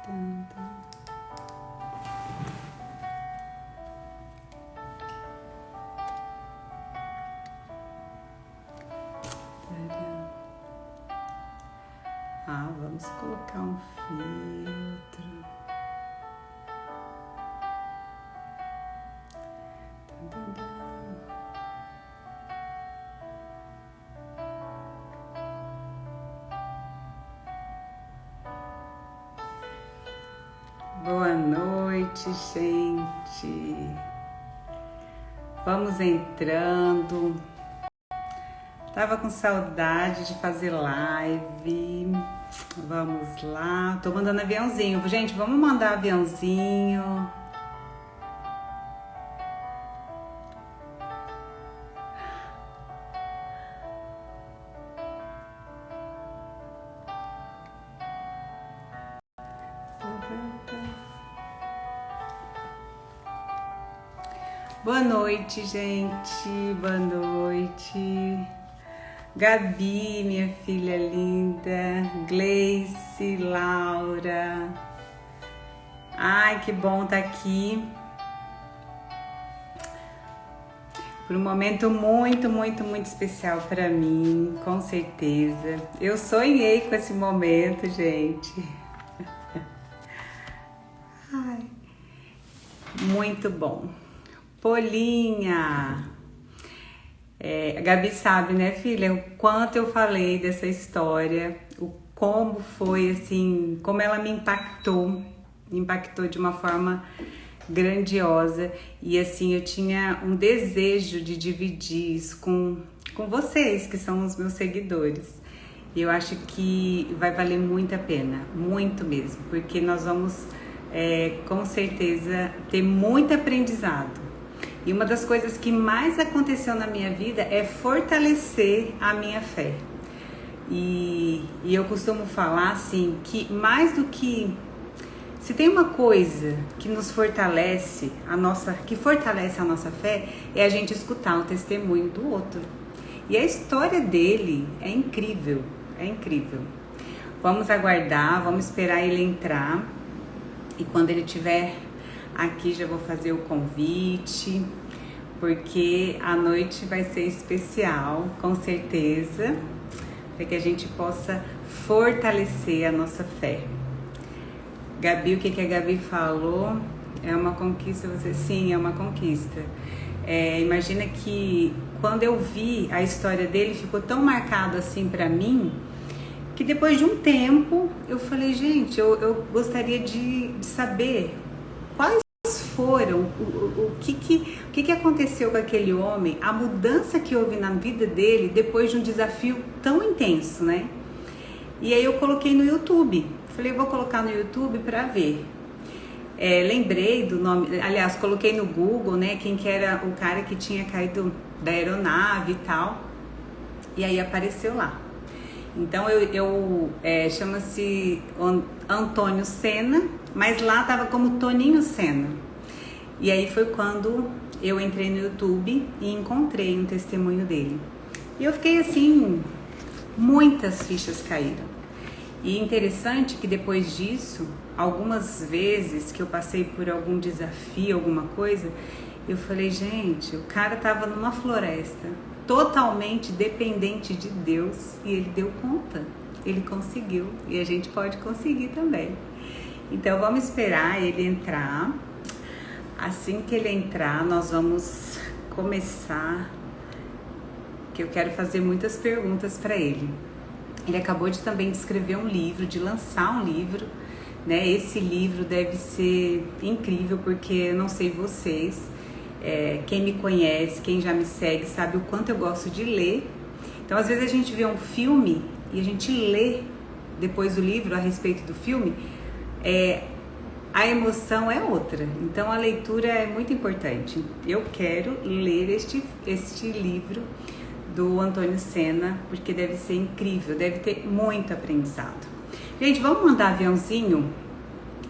Tum, tum. Vamos colocar um filtro. Boa noite, gente. Vamos entrando. Tava com saudade de fazer live. Vamos lá. Tô mandando aviãozinho. Gente, vamos mandar aviãozinho. Boa noite, gente. Boa noite. Gabi, minha filha linda. Gleice, Laura. Ai, que bom estar aqui. Por um momento muito especial para mim, com certeza. Eu sonhei com esse momento, gente. Ai, muito bom. Polinha, a Gabi sabe, né, filha, o quanto eu falei dessa história, o como foi, assim, como ela me impactou de uma forma grandiosa e, assim, eu tinha um desejo de dividir isso com vocês, que são os meus seguidores. E eu acho que vai valer muito a pena, muito mesmo, porque nós vamos, com certeza, ter muito aprendizado. E uma das coisas que mais aconteceu na minha vida é fortalecer a minha fé. E eu costumo falar assim, que mais do que... Se tem uma coisa que nos fortalece, que fortalece a nossa fé, é a gente escutar o testemunho do outro. E a história dele é incrível, é incrível. Vamos aguardar, vamos esperar ele entrar. E quando ele estiver aqui já vou fazer o convite, porque a noite vai ser especial, com certeza, para que a gente possa fortalecer a nossa fé. Gabi, o que a Gabi falou? É uma conquista, sim, é uma conquista. Imagina que quando eu vi a história dele, ficou tão marcado assim para mim, que depois de um tempo eu falei, gente, eu gostaria de saber quais foram, o que aconteceu com aquele homem, a mudança que houve na vida dele depois de um desafio tão intenso, né? E aí eu coloquei no YouTube, falei, vou colocar no YouTube para ver. Lembrei do nome, aliás, coloquei no Google, né, quem que era o cara que tinha caído da aeronave e tal, e aí apareceu lá. Então chama-se Antônio Senna, mas lá tava como Toninho Senna. E aí foi quando eu entrei no YouTube e encontrei um testemunho dele. E eu fiquei assim, muitas fichas caíram. E interessante que depois disso, algumas vezes que eu passei por algum desafio, alguma coisa, eu falei, gente, o cara tava numa floresta, totalmente dependente de Deus, e ele deu conta, ele conseguiu, e a gente pode conseguir também. Então vamos esperar ele entrar. Assim que ele entrar, nós vamos começar, que eu quero fazer muitas perguntas para ele. Ele acabou de também escrever um livro, de lançar um livro, né? Esse livro deve ser incrível, porque eu não sei vocês, quem me conhece, quem já me segue, sabe o quanto eu gosto de ler. Então, às vezes a gente vê um filme e a gente lê depois o livro a respeito do filme, a emoção é outra. Então, a leitura é muito importante. Eu quero ler este livro do Antônio Senna, porque deve ser incrível, deve ter muito aprendizado. Gente, vamos mandar aviãozinho?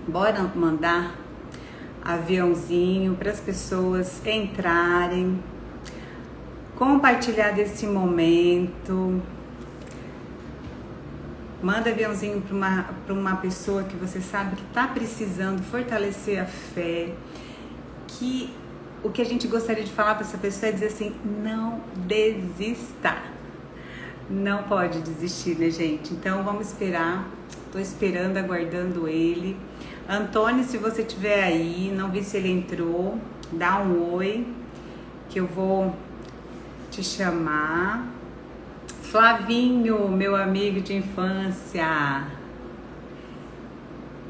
Bora mandar aviãozinho para as pessoas entrarem, compartilhar desse momento. Manda aviãozinho para uma pessoa que você sabe que está precisando fortalecer a fé. Que o que a gente gostaria de falar para essa pessoa é dizer assim, não desista. Não pode desistir, né, gente? Então vamos esperar. Tô esperando, aguardando ele. Antônio, se você estiver aí, não vi se ele entrou, dá um oi, que eu vou te chamar. Flavinho, meu amigo de infância.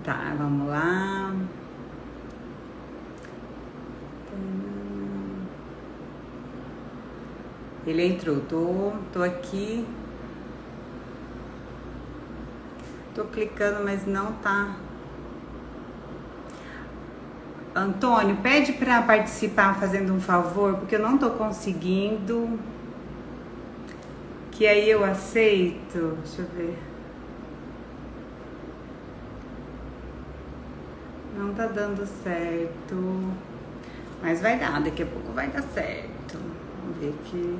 Tá, vamos lá. Ele entrou, tô aqui. Tô clicando, mas não tá. Antônio, pede para participar fazendo um favor, porque eu não tô conseguindo. Que aí eu aceito. Deixa eu ver. Não tá dando certo. Mas vai dar, daqui a pouco vai dar certo. Vamos ver aqui.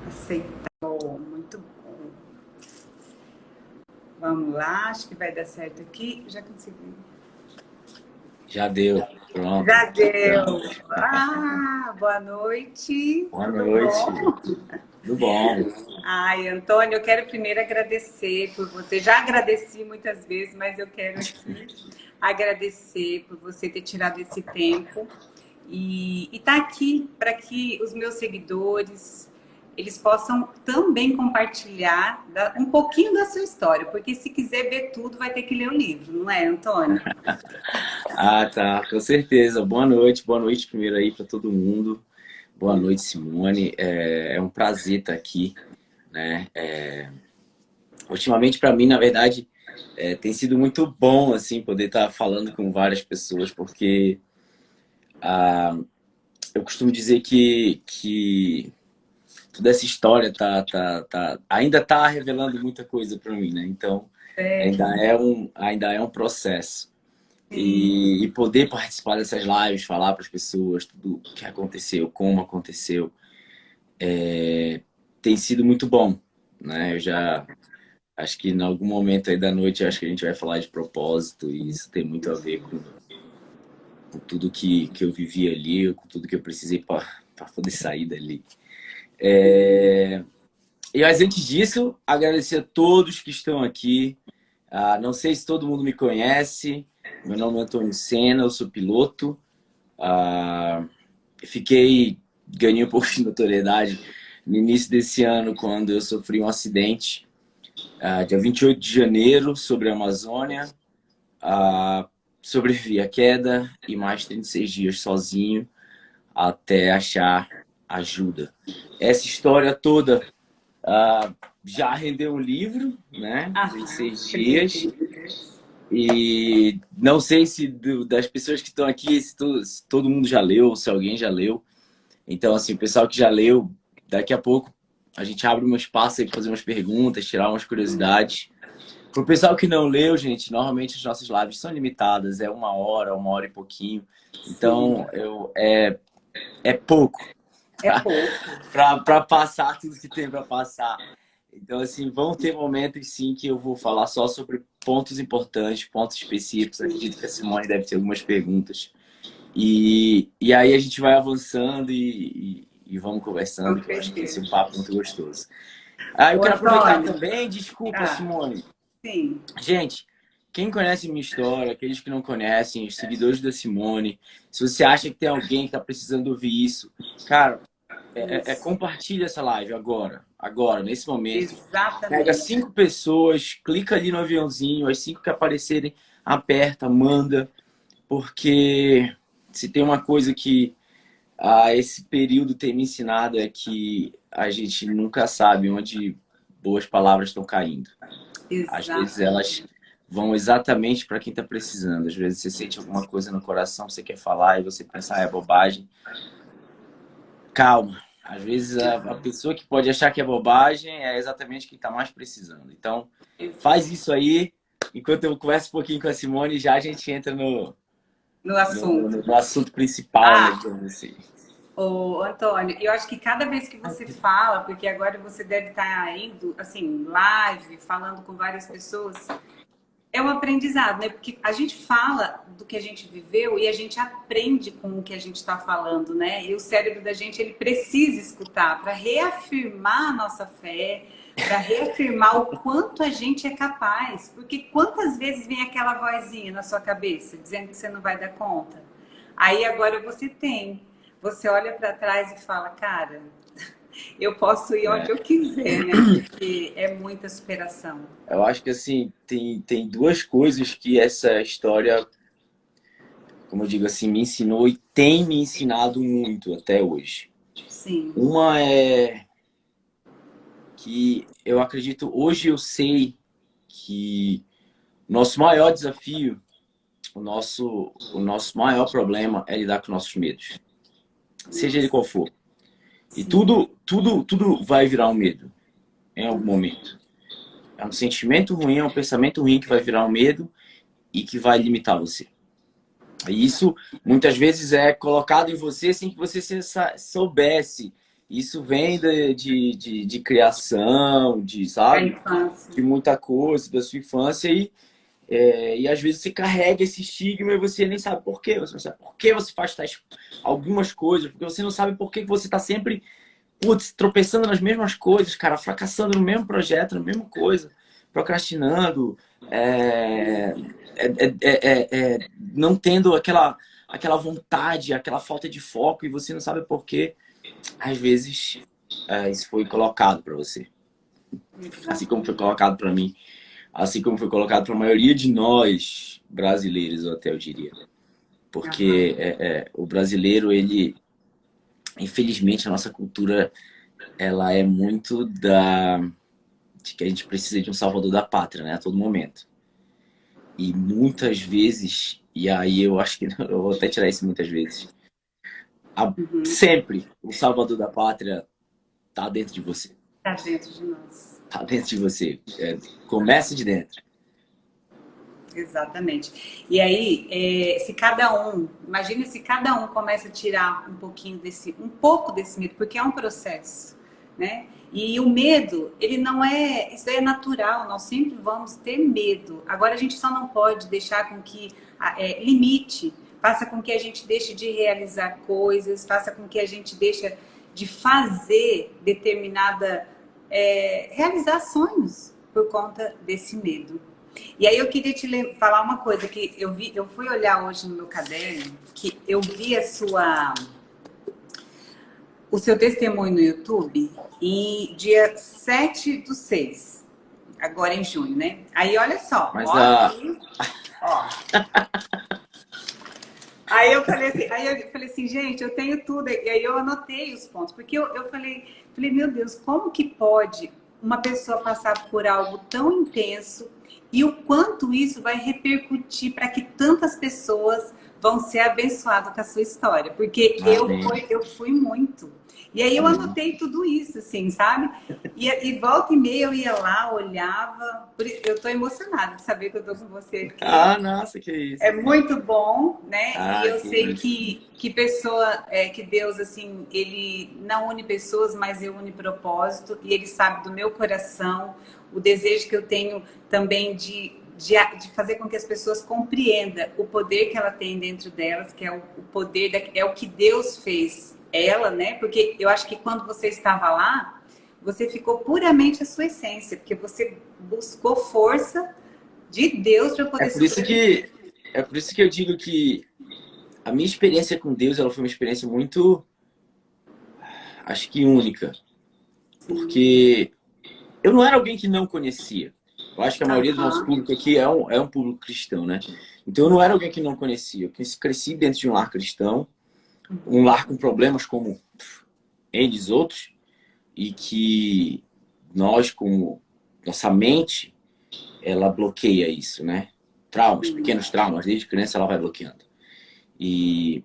Aceitou, muito bom. Vamos lá, acho que vai dar certo aqui. Já consegui. Já deu, pronto. Já deu. Ah, boa noite. Boa noite. Tudo bom? Ai, Antônio, eu quero primeiro agradecer por você. Já agradeci muitas vezes, mas eu quero aqui agradecer por você ter tirado esse tempo e tá aqui para que os meus seguidores eles possam também compartilhar um pouquinho da sua história, porque se quiser ver tudo, vai ter que ler o livro, não é, Antônio? Ah, tá, com certeza. Boa noite primeiro aí para todo mundo. Boa noite, Simone. É um prazer estar aqui, né? Ultimamente, para mim, na verdade, tem sido muito bom assim poder estar falando com várias pessoas, porque eu costumo dizer que toda essa história ainda tá revelando muita coisa para mim, né? Então, ainda é um processo. E poder participar dessas lives, falar para as pessoas tudo o que aconteceu, como aconteceu, tem sido muito bom, né? Eu já acho que em algum momento aí da noite acho que a gente vai falar de propósito e isso tem muito a ver com tudo que eu vivi ali, com tudo que eu precisei para poder sair dali. Mas antes disso, agradecer a todos que estão aqui. Não sei se todo mundo me conhece. Meu nome é Antônio Sena, eu sou piloto. Ganhei um pouco de notoriedade no início desse ano, quando eu sofri um acidente. Dia 28 de janeiro, sobre a Amazônia. Sobrevivi à queda e mais 36 dias sozinho até achar ajuda. Essa história toda já rendeu um livro, né? 36 dias. E não sei se das pessoas que estão aqui, se todo mundo já leu, se alguém já leu. Então, assim, o pessoal que já leu, daqui a pouco a gente abre um espaço aí para fazer umas perguntas, tirar umas curiosidades. Para o pessoal que não leu, gente, normalmente as nossas lives são limitadas, é 1 hora e pouquinho. Então, é pouco para passar tudo que tem para passar. Então, assim, vão ter momentos, sim, que eu vou falar só sobre pontos importantes, pontos específicos. Acredito que a Simone deve ter algumas perguntas. E aí a gente vai avançando e vamos conversando, que eu acho que esse é um papo muito gostoso. Eu quero aproveitar também, desculpa, Simone. Sim. Gente, quem conhece minha história, aqueles que não conhecem, os seguidores da Simone, se você acha que tem alguém que está precisando ouvir isso, cara, compartilha essa live agora, nesse momento. Exatamente. Pega 5 pessoas, clica ali no aviãozinho, as 5 que aparecerem, aperta, manda, porque se tem uma coisa que esse período tem me ensinado é que a gente nunca sabe onde boas palavras estão caindo. Às vezes elas vão exatamente para quem está precisando. Às vezes você sente alguma coisa no coração, você quer falar e você pensa, é bobagem. Calma. Às vezes a pessoa que pode achar que é bobagem é exatamente quem está mais precisando. Então, faz isso aí. Enquanto eu converso um pouquinho com a Simone, já a gente entra no assunto principal, né, assim. Ô, Antônio, eu acho que cada vez que você fala, porque agora você deve estar indo, assim, live, falando com várias pessoas, é um aprendizado, né? Porque a gente fala do que a gente viveu e a gente aprende com o que a gente está falando, né? E o cérebro da gente, ele precisa escutar para reafirmar a nossa fé, para reafirmar o quanto a gente é capaz. Porque quantas vezes vem aquela vozinha na sua cabeça dizendo que você não vai dar conta? Aí agora você tem. Você olha para trás e fala, cara, eu posso ir onde eu É. quiser, né? Porque é muita superação. Eu acho que assim, tem duas coisas que essa história, como eu digo assim, me ensinou e tem me ensinado muito até hoje. Sim. Uma é que eu acredito, hoje eu sei que nosso maior desafio, o nosso maior problema é lidar com nossos medos, seja ele qual for. E Sim. tudo vai virar um medo em algum momento. É um sentimento ruim, é um pensamento ruim que vai virar um medo e que vai limitar você. E isso muitas vezes é colocado em você sem que você soubesse. Isso vem de criação, Da sabe? infância. De muita coisa, da sua infância. E às vezes você carrega esse estigma e você nem sabe por quê. Você não sabe por que você faz tais, algumas coisas, porque você não sabe por que você está sempre, putz, tropeçando nas mesmas coisas, cara, fracassando no mesmo projeto, na mesma coisa, procrastinando, não tendo aquela vontade, aquela falta de foco e você não sabe por quê. Às vezes, isso foi colocado para você, assim como foi colocado para mim, assim como foi colocado para a maioria de nós brasileiros, eu até eu diria. Porque Aham. o brasileiro, ele, infelizmente, a nossa cultura, ela é muito de que a gente precisa de um salvador da pátria, né, a todo momento. E muitas vezes, e aí eu acho que eu vou até tirar isso muitas vezes, Uhum. sempre o salvador da pátria tá dentro de você. Tá dentro de nós. Tá dentro de você. Começa de dentro. Exatamente. E aí, se cada um, imagina se cada um começa a tirar um pouquinho desse, um pouco desse medo, porque é um processo, né? E o medo, ele não é, isso é natural, nós sempre vamos ter medo. Agora a gente só não pode deixar com que limite, faça com que a gente deixe de realizar coisas, faça com que a gente deixe de fazer determinada, realizar sonhos por conta desse medo. E aí eu queria falar uma coisa que eu vi, eu fui olhar hoje no meu caderno, que eu vi o seu testemunho no YouTube em dia 7/6, agora em junho, né? Aí olha só, Mas ó aqui, ó. Aí eu falei assim, gente, eu tenho tudo. E aí eu anotei os pontos, porque eu falei, meu Deus, como que pode uma pessoa passar por algo tão intenso e o quanto isso vai repercutir para que tantas pessoas vão ser abençoadas com a sua história? Porque amém. eu fui muito. E aí eu Amém. anotei tudo isso, assim, sabe? E volta e meia eu ia lá, olhava. Eu tô emocionada de saber que eu tô com você aqui. Ah, nossa, que É isso. muito bom, né? E Ah, eu que sei isso. que que Deus, assim, ele não une pessoas, mas ele une propósito. E ele sabe do meu coração, o desejo que eu tenho também de fazer com que as pessoas compreendam o poder que ela tem dentro delas, que é o poder, é o que Deus fez ela, né? Porque eu acho que quando você estava lá, você ficou puramente a sua essência, porque você buscou força de Deus para É poder por isso sobreviver. que é por isso que eu digo que a minha experiência com Deus, ela foi uma experiência muito, acho que única, Sim. porque eu não era alguém que não conhecia. Eu acho que a maioria do nosso Aham. público aqui é um público cristão, né? Então eu não era alguém que não conhecia. Eu cresci dentro de um lar cristão, um lar com problemas como eles outros, e que nós, como nossa mente, ela bloqueia isso, né? Traumas, pequenos traumas, desde criança ela vai bloqueando. E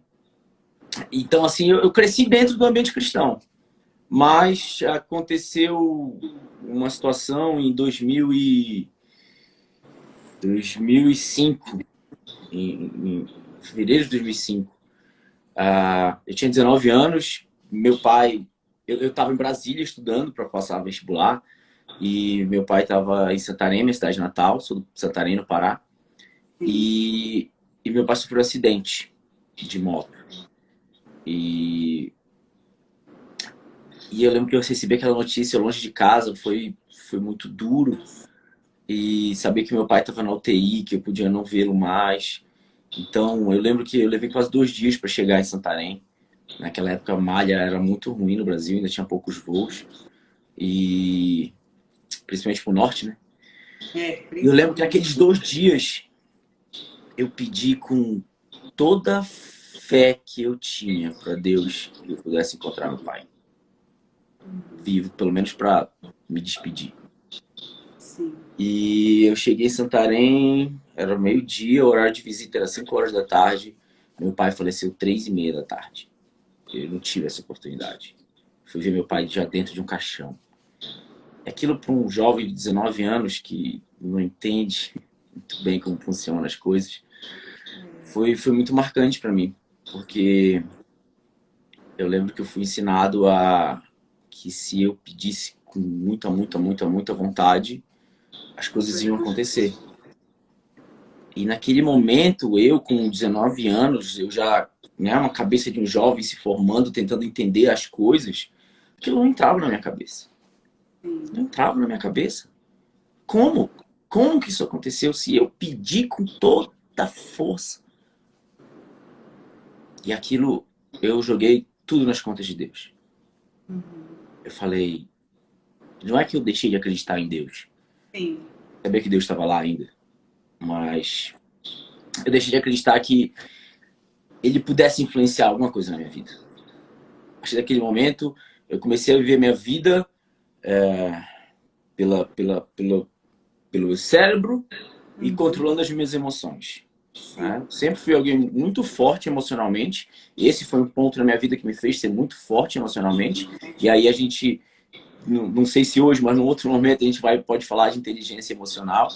então, assim, eu cresci dentro do ambiente cristão, mas aconteceu uma situação em 2005, em fevereiro de 2005, Eu tinha 19 anos, meu pai... Eu estava em Brasília estudando para passar vestibular. E meu pai estava em Santarém, minha cidade natal, sou do Santarém, no Pará. E meu pai sofreu um acidente de moto. E eu lembro que eu recebi aquela notícia longe de casa, foi muito duro. E saber que meu pai estava na UTI, que eu podia não vê-lo mais. Então, eu lembro que eu levei quase 2 dias para chegar em Santarém. Naquela época a malha era muito ruim no Brasil, ainda tinha poucos voos. E principalmente pro norte, né? Eu lembro que naqueles 2 dias eu pedi com toda a fé que eu tinha para Deus que eu pudesse encontrar meu pai vivo, pelo menos para me despedir. Sim. E eu cheguei em Santarém, era meio-dia, o horário de visita era 5 horas da tarde. Meu pai faleceu 3h30 da tarde. Eu não tive essa oportunidade. Fui ver meu pai já dentro de um caixão. Aquilo para um jovem de 19 anos que não entende muito bem como funcionam as coisas, foi muito marcante para mim, porque eu lembro que eu fui ensinado a que se eu pedisse com muita, muita, muita, muita vontade, as coisas iam acontecer. E naquele momento, eu com 19 anos, eu já, né, uma cabeça de um jovem se formando, tentando entender as coisas, aquilo não entrava na minha cabeça. Não entrava na minha cabeça. Como? Como que isso aconteceu se eu pedi com toda a força? E aquilo, eu joguei tudo nas contas de Deus. Eu falei, não é que eu deixei de acreditar em Deus. Sim. Sabia que Deus estava lá ainda. Mas eu deixei de acreditar que Ele pudesse influenciar alguma coisa na minha vida. A partir daquele momento, eu comecei a viver minha vida pelo cérebro e controlando as minhas emoções. Né? Sempre fui alguém muito forte emocionalmente. Esse foi um ponto na minha vida que me fez ser muito forte emocionalmente. E aí a gente, não sei se hoje, mas num outro momento a gente pode falar de inteligência emocional,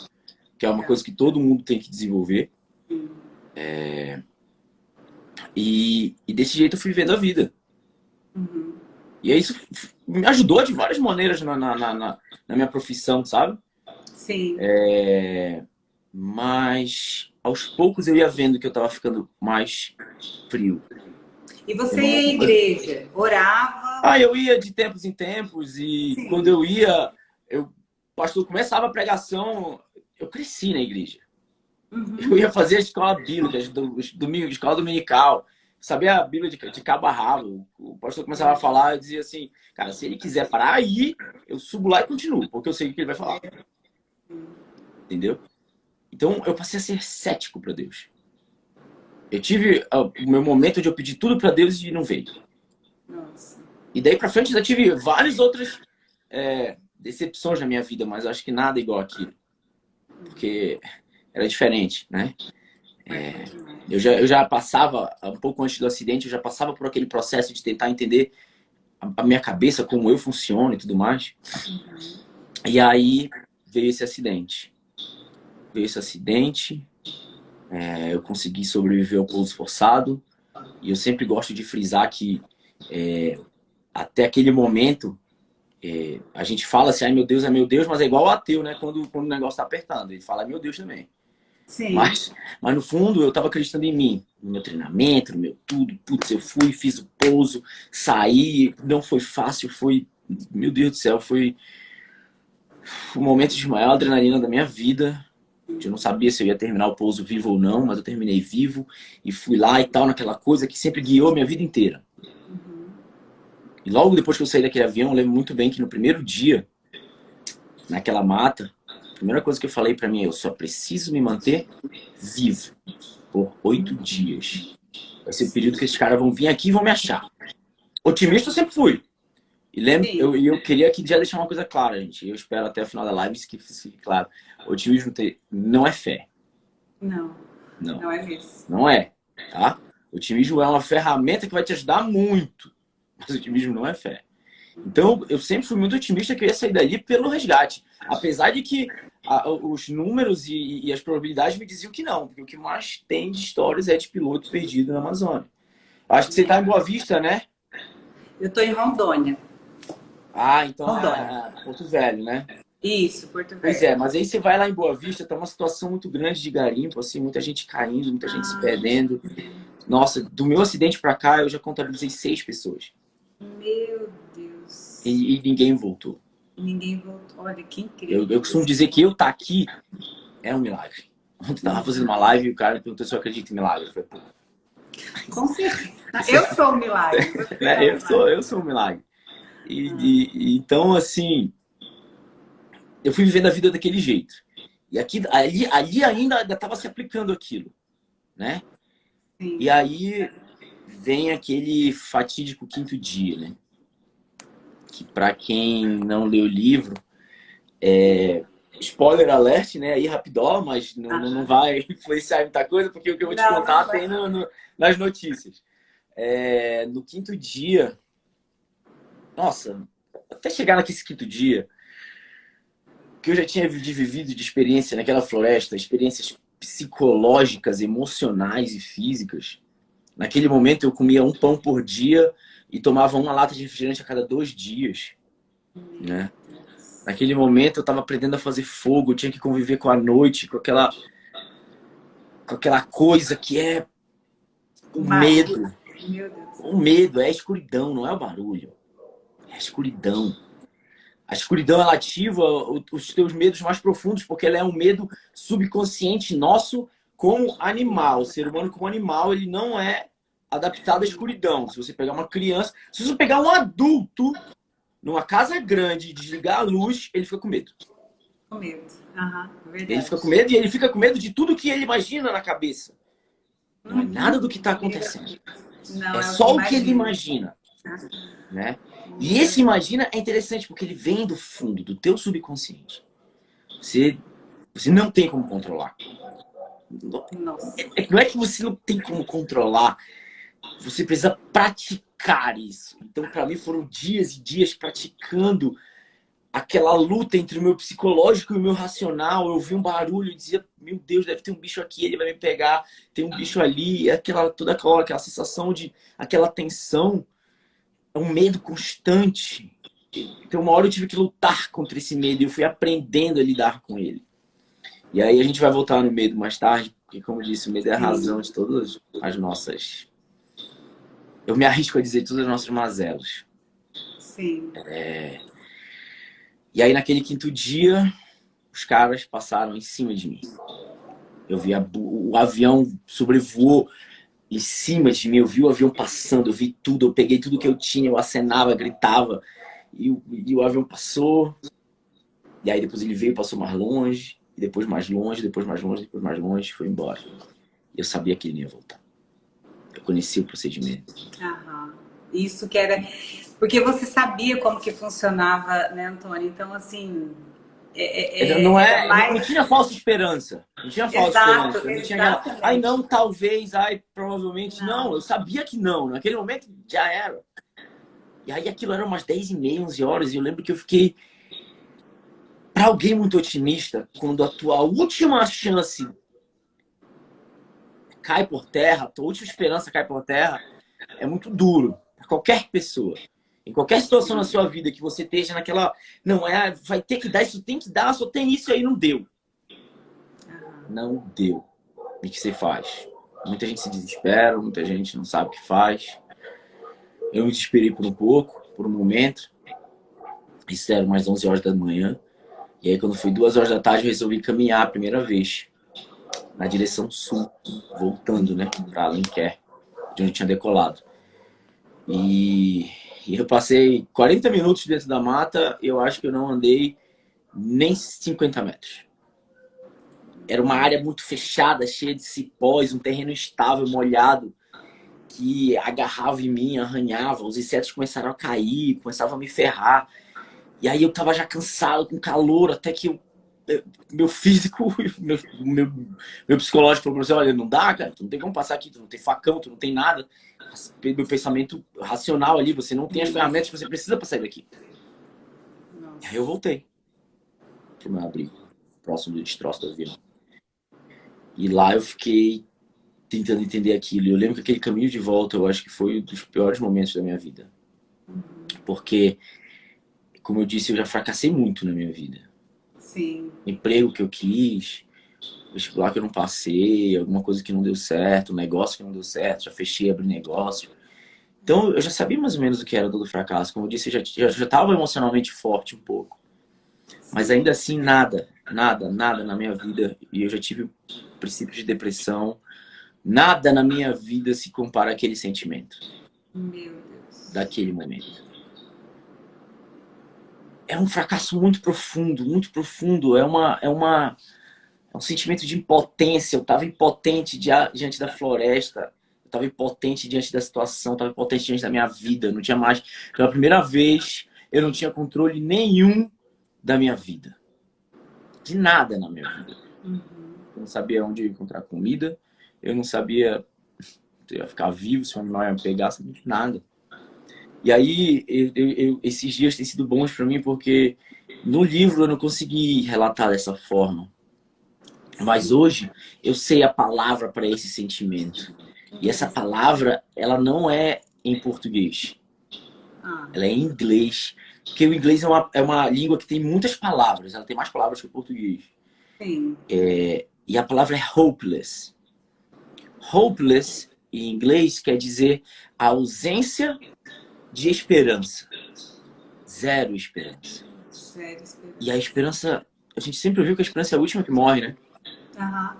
que é uma coisa que todo mundo tem que desenvolver. E desse jeito eu fui vendo a vida. E aí isso me ajudou de várias maneiras na minha profissão, sabe? Sim. Mas aos poucos eu ia vendo que eu tava ficando mais frio. E você ia à igreja? Orava? Eu ia de tempos em tempos e Sim. quando eu ia, o pastor começava a pregação, eu cresci na igreja. Eu ia fazer a escola bíblica, escola dominical, sabia a Bíblia de cabo a rabo. O pastor começava a falar e dizia assim, cara, se ele quiser parar aí, eu subo lá e continuo, porque eu sei o que ele vai falar. Entendeu? Então eu passei a ser cético para Deus. Eu tive o meu momento de eu pedir tudo para Deus e não veio. Nossa. E daí para frente eu tive várias outras decepções na minha vida, mas eu acho que nada igual aquilo. Porque era diferente, né? Eu já passava, um pouco antes do acidente, eu já passava por aquele processo de tentar entender a minha cabeça, como eu funciono e tudo mais. E aí veio esse acidente. Eu consegui sobreviver ao pouso forçado. E eu sempre gosto de frisar que até aquele momento a gente fala assim, ai meu Deus, mas é igual o ateu, né? Quando o negócio tá apertando, ele fala, ai meu Deus também. Sim. Mas no fundo eu tava acreditando em mim, no meu treinamento, no meu tudo. Putz, eu fui, fiz o pouso, saí, não foi fácil, meu Deus do céu, foi o momento de maior adrenalina da minha vida. Eu não sabia se eu ia terminar o pouso vivo ou não, mas eu terminei vivo e fui lá e tal, naquela coisa que sempre guiou a minha vida inteira. E logo depois que eu saí daquele avião, eu lembro muito bem que no primeiro dia, naquela mata, a primeira coisa que eu falei pra mim é, eu só preciso me manter vivo por 8 dias. Vai ser o período que esses caras vão vir aqui e vão me achar. Otimista eu sempre fui. E eu queria aqui já deixar uma coisa clara, gente. Eu espero até o final da live que fique claro. Otimismo não é fé. Não é mesmo. Não é, tá? Otimismo é uma ferramenta que vai te ajudar muito. Mas otimismo não é fé. Então, eu sempre fui muito otimista que eu ia sair dali pelo resgate. Apesar de que os números e as probabilidades me diziam que não. Porque o que mais tem de histórias é de piloto perdido na Amazônia. Acho que você tá em Boa Vista, né? Eu tô em Rondônia. Ah, então Rondônia. Porto Velho, né? Isso, Porto Pois Velho. é, mas aí você vai lá em Boa Vista, tá uma situação muito grande de garimpo, assim, muita gente caindo, muita gente se Ah, perdendo. Nossa, do meu acidente pra cá, eu já contabilizei 6 pessoas. meu Deus. E ninguém voltou. Ninguém voltou. Olha, que Eu incrível. costumo dizer que eu tá aqui é um milagre. Ontem eu tava fazendo uma live e o cara perguntou se eu acredito em milagre. Eu falei, pô, Com certeza. isso Eu sou um milagre, você é, é um né? milagre. Eu sou um milagre. Então, assim, eu fui vivendo a vida daquele jeito. E aqui, ali ainda estava se aplicando aquilo, né? Sim. E aí vem aquele fatídico quinto dia, né? Que para quem não leu o livro, spoiler alert, né? Aí rapidão, mas não Aham. vai influenciar muita coisa, porque o que eu vou te Não, contar não tem vai. nas notícias. No quinto dia, nossa, até chegar naquele quinto dia, que eu já tinha vivido de experiência naquela floresta, experiências psicológicas, emocionais e físicas. Naquele momento eu comia um pão por dia e tomava uma lata de refrigerante a cada 2 dias, Meu né? Deus. Naquele momento eu estava aprendendo a fazer fogo, eu tinha que conviver com a noite, com aquela coisa que é o Barulho. medo. Meu Deus. O medo é a escuridão, não é o barulho. É a escuridão. A escuridão ela ativa os teus medos mais profundos, porque ela é um medo subconsciente nosso como animal. O ser humano como animal, ele não é adaptado à escuridão. Se você pegar uma criança, se você pegar um adulto numa casa grande e desligar a luz, ele fica com medo. Com medo. Aham, Ele fica verdade. com medo e ele fica com medo de tudo que ele imagina na cabeça. Não é nada do Uhum. que está acontecendo. Não É é o que só o que ele imagina. imagina, né? E Meu esse imagina é interessante porque ele vem do fundo, do teu subconsciente. Você, você não tem como controlar. Nossa. Não é que você não tem como controlar, você precisa praticar isso. Então, para mim, foram dias e dias praticando aquela luta entre o meu psicológico e o meu racional. Eu vi um barulho e dizia, meu Deus, deve ter um bicho aqui, ele vai me pegar, tem um bicho ali, toda aquela sensação de, aquela tensão, é um medo constante. Então, uma hora eu tive que lutar contra esse medo e eu fui aprendendo a lidar com ele. E aí a gente vai voltar no medo mais tarde, porque, como eu disse, o medo é a razão Sim, de todas as nossas. Eu me arrisco a dizer todas as nossas mazelas. sim. E aí, naquele quinto dia, os caras passaram em cima de mim. Eu vi o avião sobrevoou em cima de mim, eu vi o avião passando, eu vi tudo, eu peguei tudo que eu tinha, eu acenava, gritava, e o avião passou. E aí depois ele veio, passou mais longe, e depois mais longe, depois mais longe, depois mais longe, foi embora. E eu sabia que ele não ia voltar. Eu conhecia o procedimento. Aham. Isso que era. Porque você sabia como que funcionava, né, Antônio? Então, assim, Não, era não mais. tinha falsa esperança. Não tinha falsa Exato, esperança. Não tinha aquela, ai exatamente. não, talvez, ai provavelmente. Não, Não. eu sabia que não. Naquele momento já era. E aí aquilo era umas 10h30, 11 horas. E eu lembro que eu fiquei, para alguém muito otimista, quando a tua última chance cai por terra, a tua última esperança cai por terra, é muito duro. Para qualquer pessoa. Em qualquer situação na Sim. sua vida que você esteja naquela, não é, vai ter que dar, isso tem que dar, só tem isso aí, não deu. Aham. Não deu. E que você faz? Muita gente se desespera, muita gente não sabe o que faz. Eu me desesperei por um pouco, por um momento. Isso era umas 11 horas da manhã. E aí, quando foi 2 horas da tarde, eu resolvi caminhar a primeira vez na direção sul, voltando, né, para Alenquer, de onde eu tinha decolado. E eu passei 40 minutos dentro da mata. Eu acho que eu não andei nem 50 metros. Era uma área muito fechada, cheia de cipós, um terreno instável, molhado, que agarrava em mim, arranhava, os insetos começaram a cair, começavam a me ferrar. E aí eu tava já cansado, com calor, até que meu físico, meu psicológico falou pra você, olha, não dá, cara, tu não tem como passar aqui, tu não tem facão, tu não tem nada. Meu pensamento racional ali, você não tem as Sim. ferramentas que você precisa pra sair daqui. E aí eu Nossa. voltei pro meu abrigo, próximo do destroço do avião. E lá eu fiquei tentando entender aquilo. Eu lembro que aquele caminho de volta, eu acho que foi um dos piores momentos da minha vida. Porque, como eu disse, eu já fracassei muito na minha vida. Sim. Emprego que eu quis, vestibular que eu não passei, alguma coisa que não deu certo, um negócio que não deu certo, já fechei, abri negócio. Então, eu já sabia mais ou menos o que era todo fracasso. Como eu disse, eu já estava emocionalmente forte um pouco. Mas ainda assim, nada na minha vida, e eu já tive princípios de depressão, nada na minha vida se compara àquele sentimento, Meu Deus. daquele momento. É um fracasso muito profundo, muito profundo. É um sentimento de impotência. Eu estava impotente diante da floresta, eu estava impotente diante da situação, eu estava impotente diante da minha vida. Eu não tinha mais, pela primeira vez, eu não tinha controle nenhum da minha vida. De nada na minha vida. Eu não sabia onde eu ia encontrar comida, eu não sabia se eu ia ficar vivo, se o animal ia me pegar, nada. E aí, esses dias têm sido bons para mim porque no livro eu não consegui relatar dessa forma. Mas hoje eu sei a palavra para esse sentimento. E essa palavra, ela não é em português. Ela é em inglês. Porque o inglês é uma língua que tem muitas palavras. Ela tem mais palavras que o português. Sim. E a palavra é hopeless. Hopeless, em inglês, quer dizer a ausência de esperança. Zero esperança. Zero esperança. E a esperança, a gente sempre ouviu que a esperança é a última que morre, né? Aham.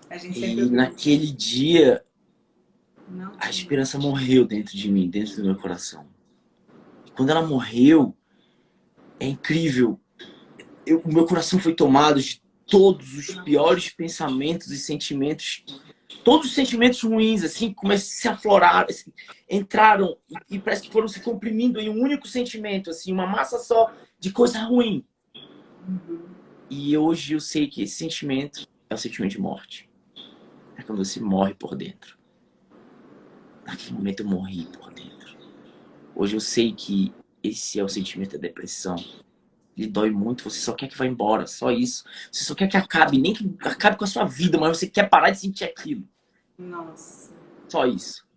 A gente sempre E ouviu isso. naquele dia, Não a tinha. esperança morreu dentro de mim, dentro do meu coração. E quando ela morreu, é incrível. O meu coração foi tomado de todos os piores pensamentos e sentimentos. Todos os sentimentos ruins, assim, começam a se aflorar, assim, entraram e parece que foram se comprimindo em um único sentimento, assim, uma massa só de coisa ruim. E hoje eu sei que esse sentimento é o sentimento de morte. É quando você morre por dentro. Naquele momento eu morri por dentro. Hoje eu sei que esse é o sentimento da depressão. Ele dói muito, você só quer que vá embora, só isso. Você só quer que acabe, nem que acabe com a sua vida, mas você quer parar de sentir aquilo. Nossa, Só isso.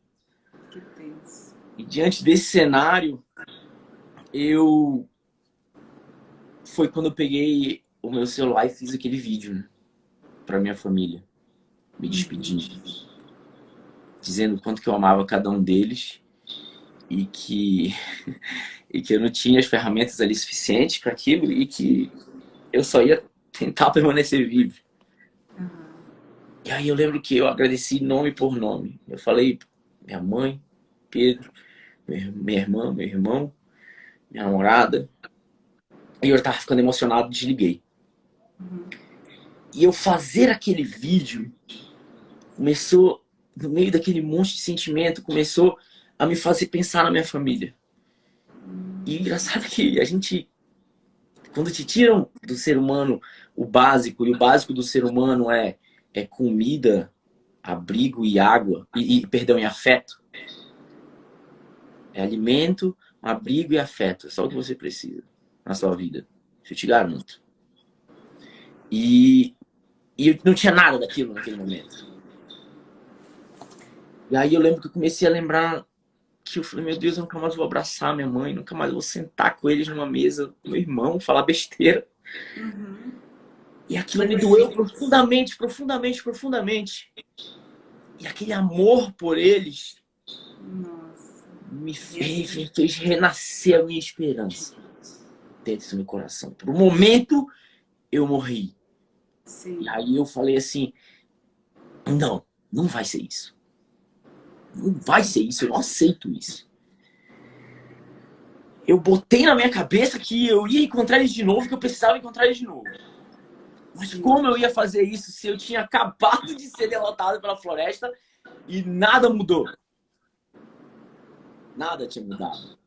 que tenso. E diante desse cenário, foi quando eu peguei o meu celular e fiz aquele vídeo, né, pra minha família, me despedindo, dizendo o quanto que eu amava cada um deles e que eu não tinha as ferramentas ali suficientes para aquilo e que eu só ia tentar permanecer vivo. E aí eu lembro que eu agradeci nome por nome. Eu falei minha mãe, Pedro, minha irmã, meu irmão, minha namorada. E eu tava ficando emocionado, desliguei. E eu fazer aquele vídeo começou, no meio daquele monte de sentimento, começou a me fazer pensar na minha família. E engraçado que a gente, quando te tiram do ser humano o básico, e o básico do ser humano é comida, abrigo e água, perdão, e afeto. É alimento, abrigo e afeto. É só o que você precisa na sua vida. Isso eu te garanto. E eu não tinha nada daquilo naquele momento. E aí eu lembro que eu comecei a lembrar que eu falei, meu Deus, eu nunca mais vou abraçar minha mãe, nunca mais vou sentar com eles numa mesa, com meu irmão, falar besteira. E aquilo me doeu profundamente, profundamente, profundamente. E aquele amor por eles me fez renascer a minha esperança dentro do meu coração. Por um momento, eu morri. Sim. E aí eu falei assim, não vai ser isso. Não vai ser isso, eu não aceito isso. Eu botei na minha cabeça que eu ia encontrar eles de novo, que eu precisava encontrar eles de novo. Mas como eu ia fazer isso se eu tinha acabado de ser derrotado pela floresta e nada mudou? Nada tinha mudado.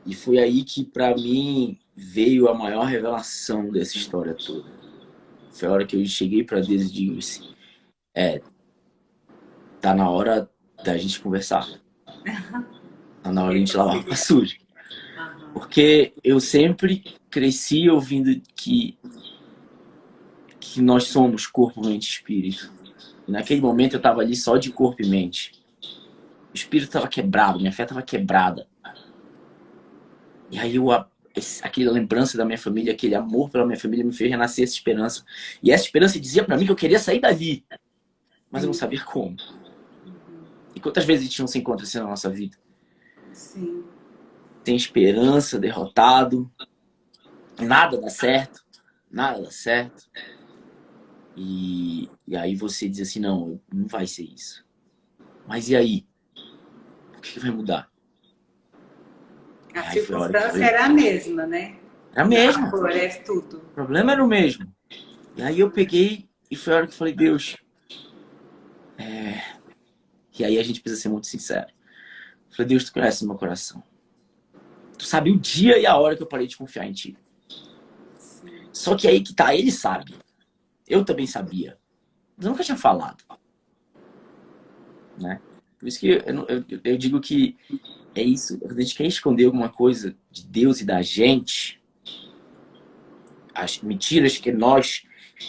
E foi aí que, pra mim, veio a maior revelação dessa história toda. Foi a hora que eu cheguei pra Deus e disse, tá na hora da gente conversar. Tá na hora de a gente lavar roupa suja. Porque eu sempre cresci ouvindo que que nós somos corpo, mente e espírito. E naquele momento eu estava ali só de corpo e mente. O espírito estava quebrado, minha fé estava quebrada. E aí aquela lembrança da minha família, aquele amor pela minha família me fez renascer essa esperança. E essa esperança dizia para mim que eu queria sair dali, mas eu não sabia como. E quantas vezes a gente não se encontra assim na nossa vida? Sim. Tem esperança, derrotado, nada dá certo, nada dá certo. E aí você diz assim, não vai ser isso. Mas e aí? O que vai mudar? A circunstância era a mesma, né? Era a mesma. Floresce tudo. O problema era o mesmo. E aí eu peguei e foi a hora que eu falei, Deus... E aí a gente precisa ser muito sincero. Eu falei, Deus, tu conhece o meu coração. Tu sabe o dia e a hora que eu parei de confiar em ti. Só que aí que tá, ele sabe. Eu também sabia. Mas eu nunca tinha falado. Né? Por isso que eu digo que é isso. Quando a gente quer esconder alguma coisa de Deus e da gente, as mentiras que nós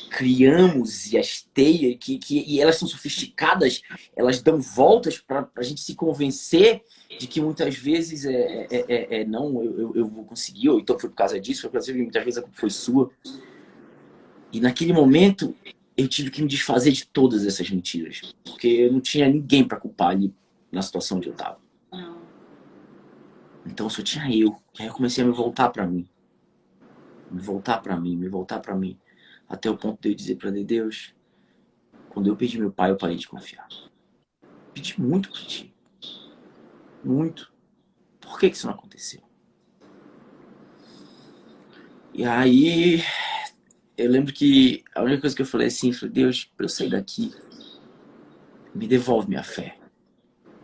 criamos e as teias, e elas são sofisticadas, elas dão voltas para a gente se convencer de que muitas vezes não, eu vou conseguir, ou então foi por causa disso, foi por causa disso, muitas vezes a culpa foi sua. E naquele momento eu tive que me desfazer de todas essas mentiras, porque eu não tinha ninguém para culpar ali na situação onde eu estava. Então só tinha eu. E aí eu comecei a me voltar para mim. Me voltar para mim. Até o ponto de eu dizer para Deus, quando eu perdi meu pai, eu parei de confiar. Pedi muito por ti. Muito. Por que isso não aconteceu? E aí, eu lembro que a única coisa que eu falei assim, Deus, para eu sair daqui, me devolve minha fé.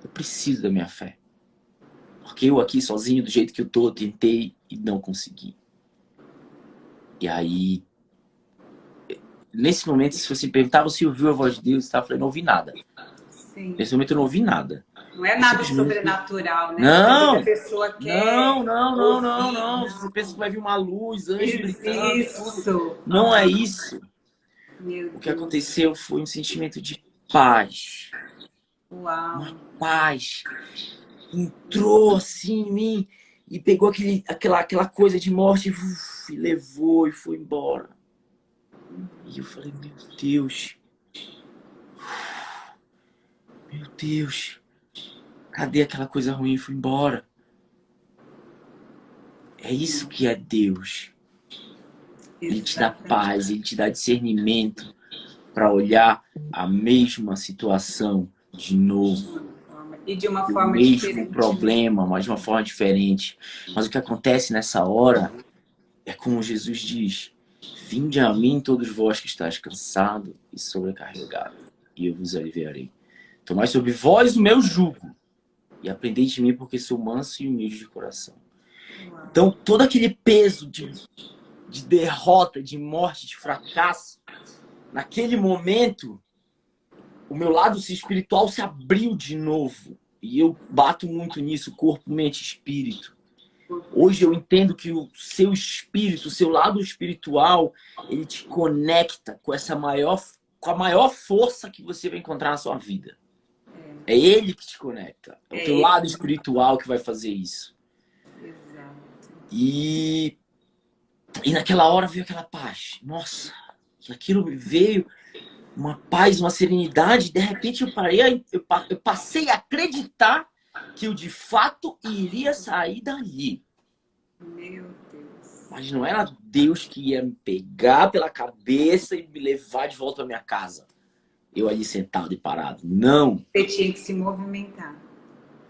Eu preciso da minha fé. Porque eu aqui sozinho, do jeito que eu tô, tentei e não consegui. E aí, nesse momento, se você perguntava se ouviu a voz de Deus, eu falei, não ouvi nada. Sim. Nesse momento eu não ouvi nada. Não é nada sobrenatural, né? Não, a pessoa quer não. Você pensa que vai vir uma luz, anjo gritando. Isso. Não é isso. O que aconteceu foi um sentimento de paz. Uau. Uma paz. Entrou assim em mim e pegou aquela coisa de morte e levou e foi embora. E eu falei, meu Deus, cadê aquela coisa ruim? Foi embora. É isso que é Deus. Ele te dá paz, ele te dá discernimento para olhar a mesma situação de novo. E de uma forma diferente. O mesmo problema, mas de uma forma diferente. Mas o que acontece nessa hora é como Jesus diz: vinde a mim todos vós que estáis cansado e sobrecarregado, e eu vos aliviarei. Tomai sobre vós o meu jugo e aprendei de mim, porque sou manso e humilde de coração. Então todo aquele peso de derrota, de morte, de fracasso, naquele momento o meu lado espiritual se abriu de novo. E eu bato muito nisso, corpo, mente, espírito. Hoje eu entendo que o seu espírito, o seu lado espiritual, ele te conecta com a maior força que você vai encontrar na sua vida. É ele que te conecta. É o teu lado espiritual que vai fazer isso. Exato. E naquela hora veio aquela paz. Nossa, aquilo veio uma paz, uma serenidade. De repente eu passei a acreditar que eu de fato iria sair dali. Meu Deus. Mas não era Deus que ia me pegar pela cabeça e me levar de volta à minha casa. Eu ali sentado e parado. Não. Você tinha que se movimentar.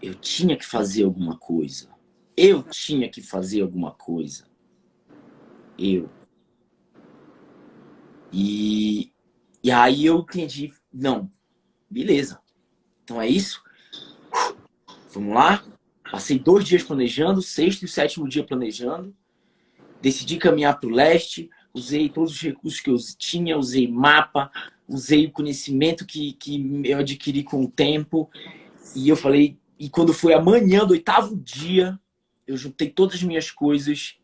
Eu tinha que fazer alguma coisa. Eu tinha que fazer alguma coisa. E aí eu entendi. Não. Beleza. Então é isso. Vamos lá. Passei 2 dias planejando, 6º e 7º dia planejando. Decidi caminhar para o leste. Usei todos os recursos que eu tinha. Usei mapa. Usei o conhecimento que eu adquiri com o tempo. E eu falei... E quando foi amanhã do 8º dia, eu juntei todas as minhas coisas.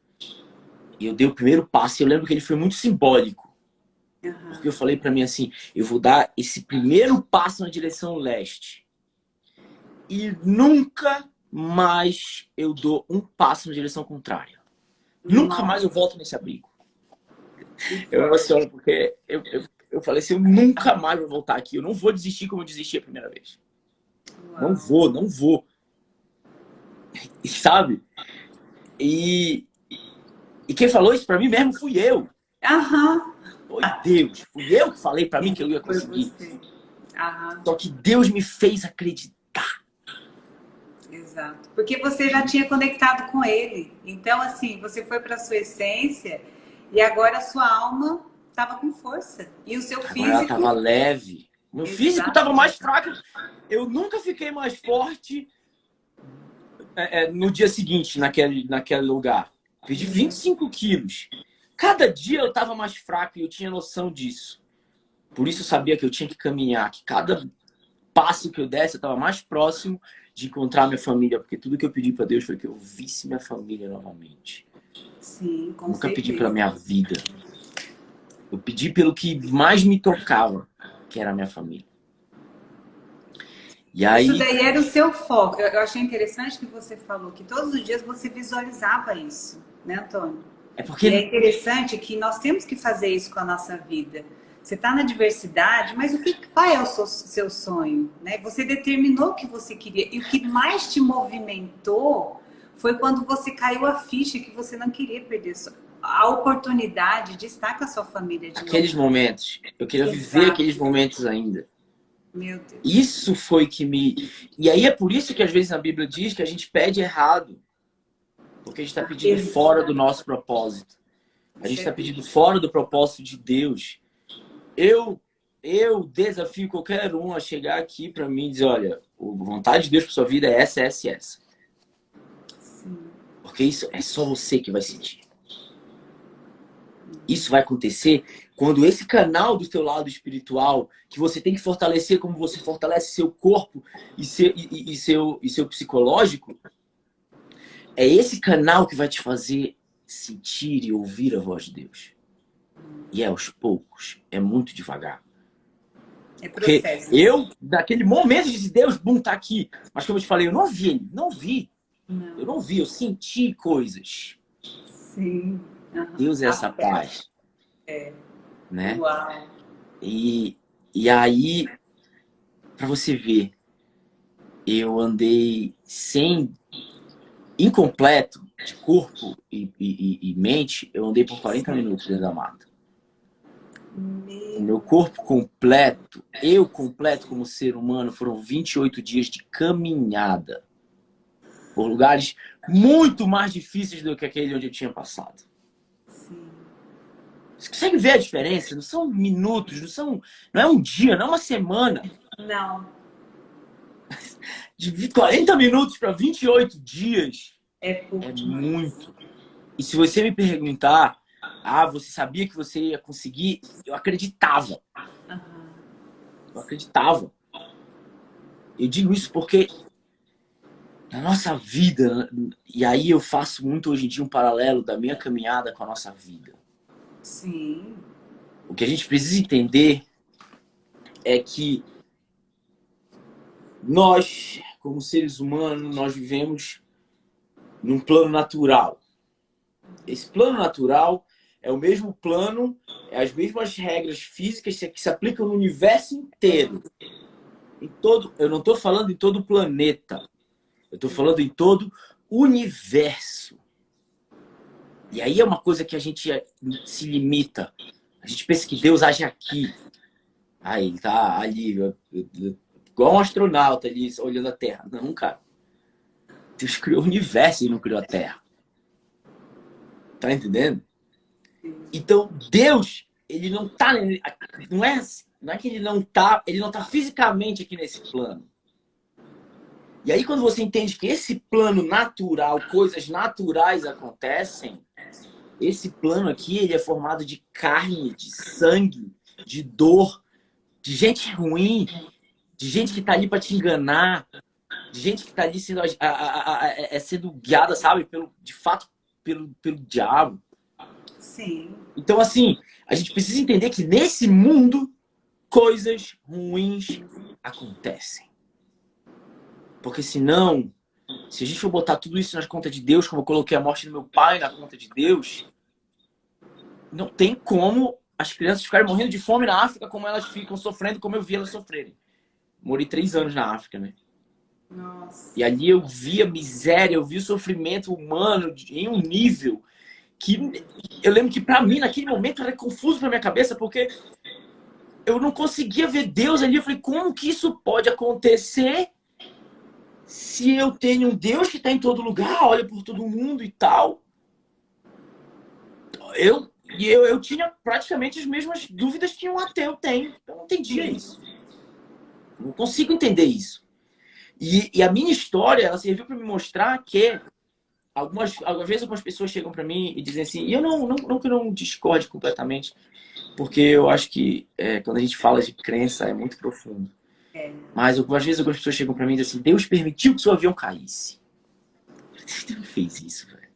E eu dei o primeiro passo. E eu lembro que ele foi muito simbólico. Porque eu falei pra mim assim, eu vou dar esse primeiro passo na direção leste. E nunca mais eu dou um passo na direção contrária. Nunca mais eu volto nesse abrigo. Eu emociono porque eu falei assim, eu nunca mais vou voltar aqui. Eu não vou desistir como eu desisti a primeira vez. Não vou, não vou. E, sabe? E quem falou isso pra mim mesmo fui eu. Foi Deus. Fui eu que falei pra mim que eu ia conseguir. Só que Deus me fez acreditar. Exato. Porque você já tinha conectado com ele. Então, assim, você foi para sua essência e agora a sua alma estava com força. E o seu Agora físico... ela estava leve. Meu físico estava mais fraco. Eu nunca fiquei mais forte no dia seguinte, naquele lugar. Perdi 25 quilos. Cada dia eu estava mais fraco e eu tinha noção disso. Por isso eu sabia que eu tinha que caminhar, que cada passo que eu desse eu estava mais próximo de encontrar minha família, porque tudo que eu pedi para Deus foi que eu visse minha família novamente. Sim, com Nunca certeza. pedi pela minha vida. Eu pedi pelo que mais me tocava, que era a minha família. E aí... Isso daí era o seu foco. Eu achei interessante que você falou que todos os dias você visualizava isso, né, Antônio? É porque... E é interessante que nós temos que fazer isso com a nossa vida. Você está na diversidade, mas qual é o seu sonho? Né? Você determinou o que você queria. E o que mais te movimentou foi quando você caiu a ficha que você não queria perder a oportunidade de estar com a sua família de aqueles novo. momentos. Eu queria viver aqueles momentos ainda. Meu Deus. Isso foi que me... E aí é por isso que às vezes a Bíblia diz que a gente pede errado. Porque a gente está pedindo fora do nosso propósito. A gente está pedindo fora do propósito de Deus. Eu desafio qualquer um a chegar aqui para mim e dizer, olha, a vontade de Deus para sua vida é essa, essa e essa. Sim. Porque isso é só você que vai sentir. Isso vai acontecer quando esse canal do teu lado espiritual, que você tem que fortalecer como você fortalece seu corpo e seu psicológico, é esse canal que vai te fazer sentir e ouvir a voz de Deus. E é aos poucos, é muito devagar. É processo. Porque eu, naquele momento, disse, Deus, tá aqui. Mas como eu te falei, eu não vi ele, não vi. Não. Eu não vi, eu senti coisas. Sim. Deus é essa paz. É. Né? Uau. E aí, pra você ver, eu andei incompleto de corpo e mente, eu andei por 40 minutos dentro da mata. O meu corpo completo, eu completo como ser humano, foram 28 dias de caminhada por lugares muito mais difíceis do que aquele onde eu tinha passado. Sim. Você consegue ver a diferença? Não são minutos, não é um dia, não é uma semana. Não. De 40 minutos para 28 dias É muito. E se você me perguntar, você sabia que você ia conseguir? Eu acreditava. Eu acreditava. Eu digo isso porque na nossa vida, e aí eu faço muito hoje em dia um paralelo da minha caminhada com a nossa vida. Sim. O que a gente precisa entender é que nós, como seres humanos, nós vivemos num plano natural. Esse plano natural é o mesmo plano, é as mesmas regras físicas que se aplicam no universo inteiro. Eu não estou falando em todo o planeta. Eu estou falando em todo o universo. E aí é uma coisa que a gente se limita. A gente pensa que Deus age aqui. Ele tá ali, igual um astronauta ali, olhando a Terra. Não, cara. Deus criou o universo e não criou a Terra. Tá entendendo? Então, Deus, ele não tá... Não é que ele não tá fisicamente aqui nesse plano. E aí, quando você entende que esse plano natural, coisas naturais acontecem, esse plano aqui, ele é formado de carne, de sangue, de dor, de gente ruim, de gente que tá ali para te enganar, de gente que tá ali sendo guiada, sabe, de fato, pelo diabo. Sim. Então, assim, A gente precisa entender que nesse mundo, coisas ruins acontecem. Porque senão, se a gente for botar tudo isso nas contas de Deus, como eu coloquei a morte do meu pai na conta de Deus, não tem como as crianças ficarem morrendo de fome na África como elas ficam sofrendo, como eu vi elas sofrerem. Morei 3 anos na África, né? Nossa. E ali eu vi a miséria, eu vi o sofrimento humano em um nível que eu lembro que pra mim, naquele momento, era confuso pra minha cabeça, porque eu não conseguia ver Deus ali. Eu falei, como que isso pode acontecer se eu tenho um Deus que tá em todo lugar, olha por todo mundo e tal? Eu tinha praticamente as mesmas dúvidas que um ateu tem. Eu não entendia isso. Não consigo entender isso. E a minha história, ela serviu para me mostrar que algumas vezes algumas pessoas chegam para mim e dizem assim, e eu não que eu não discorde completamente, porque eu acho que quando a gente fala de crença é muito profundo. Mas algumas vezes algumas pessoas chegam para mim e dizem assim, Deus permitiu que seu avião caísse. Deus não fez isso, velho.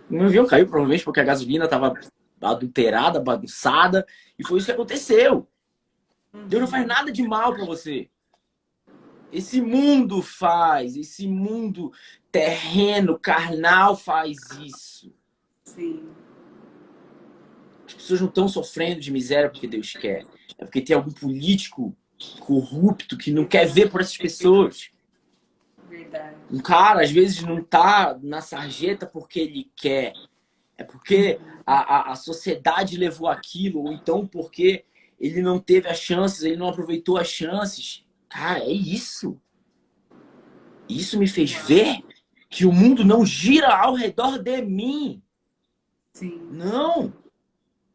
O meu avião caiu provavelmente porque a gasolina estava adulterada, bagunçada, e foi isso que aconteceu. Deus não faz nada de mal para você. Esse mundo faz, esse mundo terreno, carnal faz isso. Sim. As pessoas não estão sofrendo de miséria porque Deus quer. É porque tem algum político corrupto que não quer ver por essas pessoas. Verdade. Um cara, às vezes, não tá na sarjeta porque ele quer. É porque a sociedade levou aquilo, ou então porque ele não teve as chances, ele não aproveitou as chances. Cara, é isso. Isso me fez ver que o mundo não gira ao redor de mim. Sim. Não.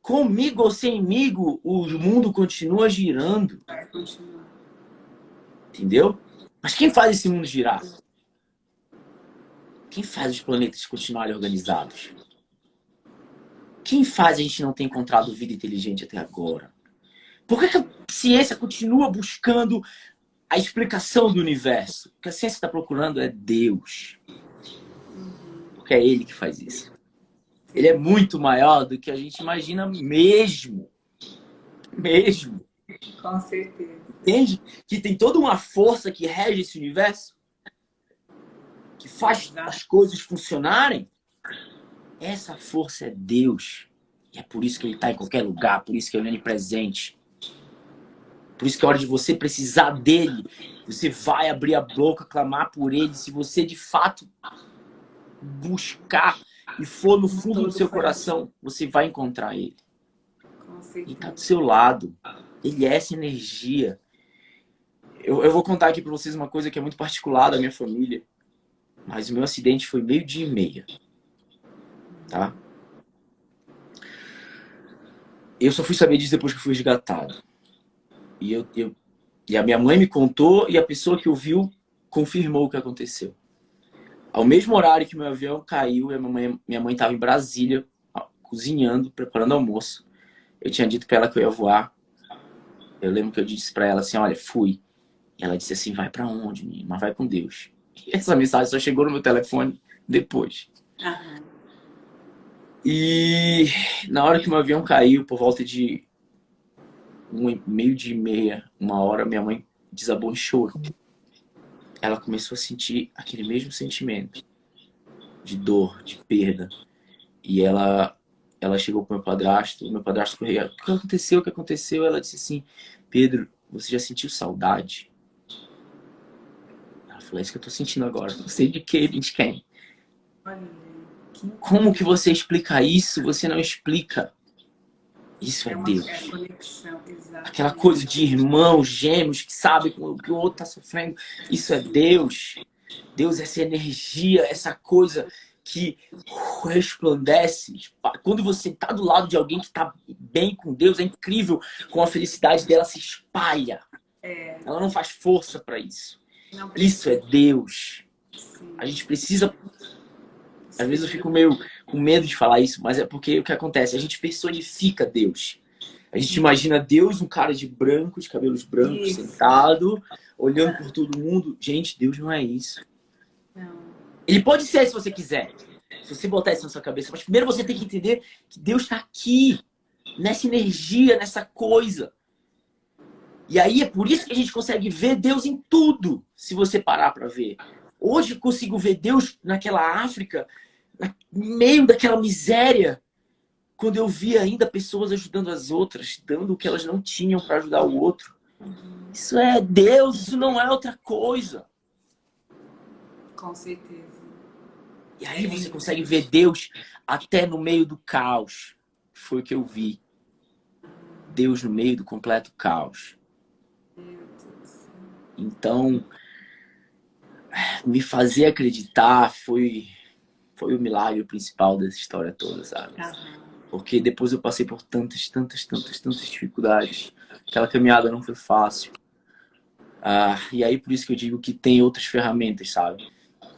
Comigo ou semigo, o mundo continua girando. Vai continuar. Entendeu? Mas quem faz esse mundo girar? Quem faz os planetas continuarem organizados? Quem faz a gente não ter encontrado vida inteligente até agora? Por que a ciência continua buscando a explicação do universo? O que a ciência está procurando é Deus. Porque é Ele que faz isso. Ele é muito maior do que a gente imagina mesmo. Mesmo. Com certeza. Entende? Que tem toda uma força que rege esse universo, que faz as coisas funcionarem. Essa força é Deus. E é por isso que Ele está em qualquer lugar, por isso que Ele é onipresente. Por isso que é hora de você precisar dele. Você vai abrir a boca, clamar por Ele. Se você de fato buscar e for no fundo do seu coração, você vai encontrar Ele. Ele está do seu lado. Ele é essa energia. Eu vou contar aqui para vocês uma coisa que é muito particular da minha família. Mas o meu acidente foi 12:30. Tá? Eu só fui saber disso depois que eu fui resgatado. E a minha mãe me contou e a pessoa que ouviu confirmou o que aconteceu. Ao mesmo horário que meu avião caiu, minha mãe estava em Brasília, cozinhando, preparando almoço. Eu tinha dito para ela que eu ia voar. Eu lembro que eu disse para ela assim, olha, fui. E ela disse assim, vai para onde, menino? Mas vai com Deus. E essa mensagem só chegou no meu telefone depois. Aham. E na hora que meu avião caiu, por volta de 12:30, 1h, minha mãe desabou em choro. Ela começou a sentir aquele mesmo sentimento de dor, de perda. E ela chegou pro meu padrasto correu, o que aconteceu? O que aconteceu? Ela disse assim, Pedro, você já sentiu saudade? Ela falou, é isso que eu tô sentindo agora. Não sei de que, de quem. Como que você explica isso? Você não explica. Isso é Deus. Conexão, aquela coisa de irmãos, gêmeos, que sabem o que o outro está sofrendo. Isso é Deus. Deus é essa energia, essa coisa que resplandece. Quando você está do lado de alguém que está bem com Deus, é incrível como a felicidade dela se espalha. Ela não faz força para isso. Isso é Deus. Sim. A gente precisa... Às vezes eu fico meio com medo de falar isso, mas é porque o que acontece? A gente personifica Deus. A gente imagina Deus, um cara de branco, de cabelos brancos, sentado, olhando por todo mundo. Gente, Deus não é isso. Não. Ele pode ser se você quiser. Se você botar isso na sua cabeça. Mas primeiro você tem que entender que Deus está aqui. nessa energia, nessa coisa. E aí é por isso que a gente consegue ver Deus em tudo, se você parar para ver. Hoje eu consigo ver Deus naquela África, no meio daquela miséria, quando eu via ainda pessoas ajudando as outras, dando o que elas não tinham para ajudar o outro. Isso é Deus, isso não é outra coisa. Com certeza. E aí você consegue ver Deus até no meio do caos. Foi o que eu vi. Deus no meio do completo caos. Então, me fazer acreditar foi o milagre principal dessa história toda, sabe? Porque depois eu passei por tantas dificuldades. Aquela caminhada não foi fácil. E aí por isso que eu digo que tem outras ferramentas, sabe?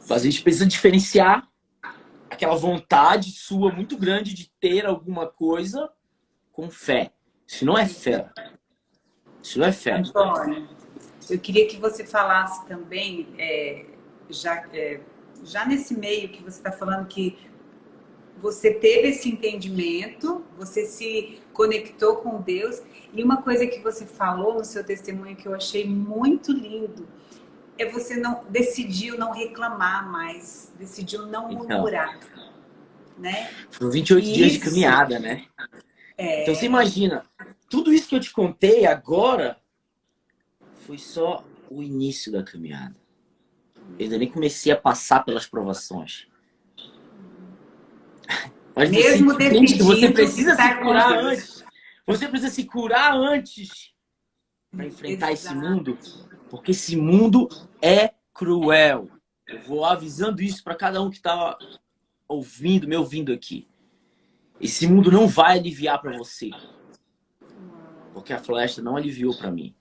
A gente precisa diferenciar aquela vontade sua muito grande de ter alguma coisa com fé. Isso não é fé. Isso não é fé. Antônio, eu queria que você falasse também, já nesse meio que você está falando que você teve esse entendimento, você se conectou com Deus, e uma coisa que você falou no seu testemunho que eu achei muito lindo, é você decidiu não reclamar mais, decidiu não murmurar, né? Foram 28 dias de caminhada, né? Então você imagina, tudo isso que eu te contei agora foi só o início da caminhada. Eu ainda nem comecei a passar pelas provações. Mas mesmo você precisa se curar antes. Você precisa se curar antes para enfrentar esse mundo, porque esse mundo é cruel. Eu vou avisando isso para cada um que está me ouvindo aqui. Esse mundo não vai aliviar para você, porque a floresta não aliviou para mim.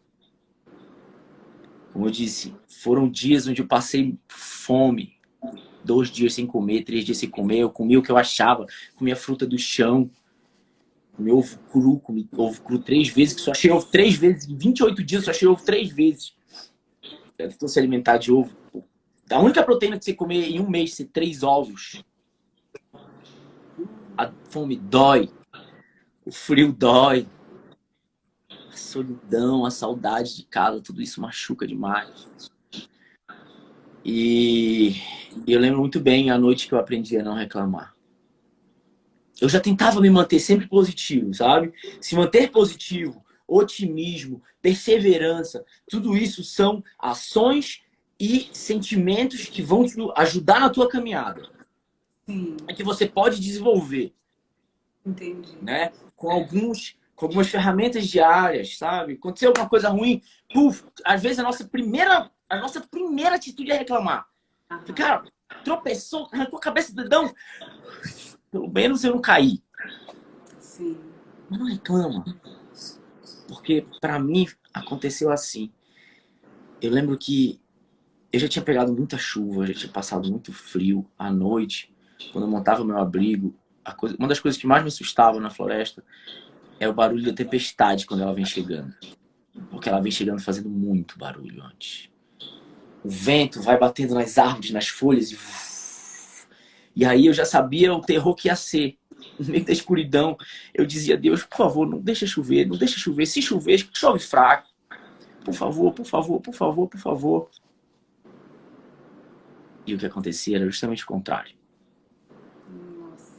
Como eu disse, foram dias onde eu passei fome. 2 dias sem comer, 3 dias sem comer. Eu comia o que eu achava, comia fruta do chão, comia comi ovo cru 3 vezes, que só achei ovo 3 vezes. Em 28 dias, só achei ovo 3 vezes. Eu tentou se alimentar de ovo. A única proteína que você comer em um mês ser 3 ovos. A fome dói. O frio dói. A solidão, a saudade de casa, tudo isso machuca demais. E eu lembro muito bem a noite que eu aprendi a não reclamar. Eu já tentava me manter sempre positivo, sabe? Se manter positivo, otimismo, perseverança, tudo isso são ações e sentimentos que vão te ajudar na tua caminhada. Sim. É que você pode desenvolver. Entendi. Né? Com algumas ferramentas diárias, sabe? Aconteceu alguma coisa ruim, às vezes a nossa primeira atitude é reclamar. Cara, tropeçou, arrancou a cabeça do dedão. Pelo menos eu não caí. Sim. Mas não reclama. Porque pra mim aconteceu assim. Eu lembro que eu já tinha pegado muita chuva, já tinha passado muito frio à noite. Quando eu montava meu abrigo, uma das coisas que mais me assustava na floresta é o barulho da tempestade quando ela vem chegando. Porque ela vem chegando fazendo muito barulho antes. O vento vai batendo nas árvores, nas folhas e aí eu já sabia o terror que ia ser. No meio da escuridão, eu dizia: Deus, por favor, não deixa chover, não deixa chover. Se chover, chove fraco. Por favor, por favor, por favor, por favor. E o que acontecia era justamente o contrário.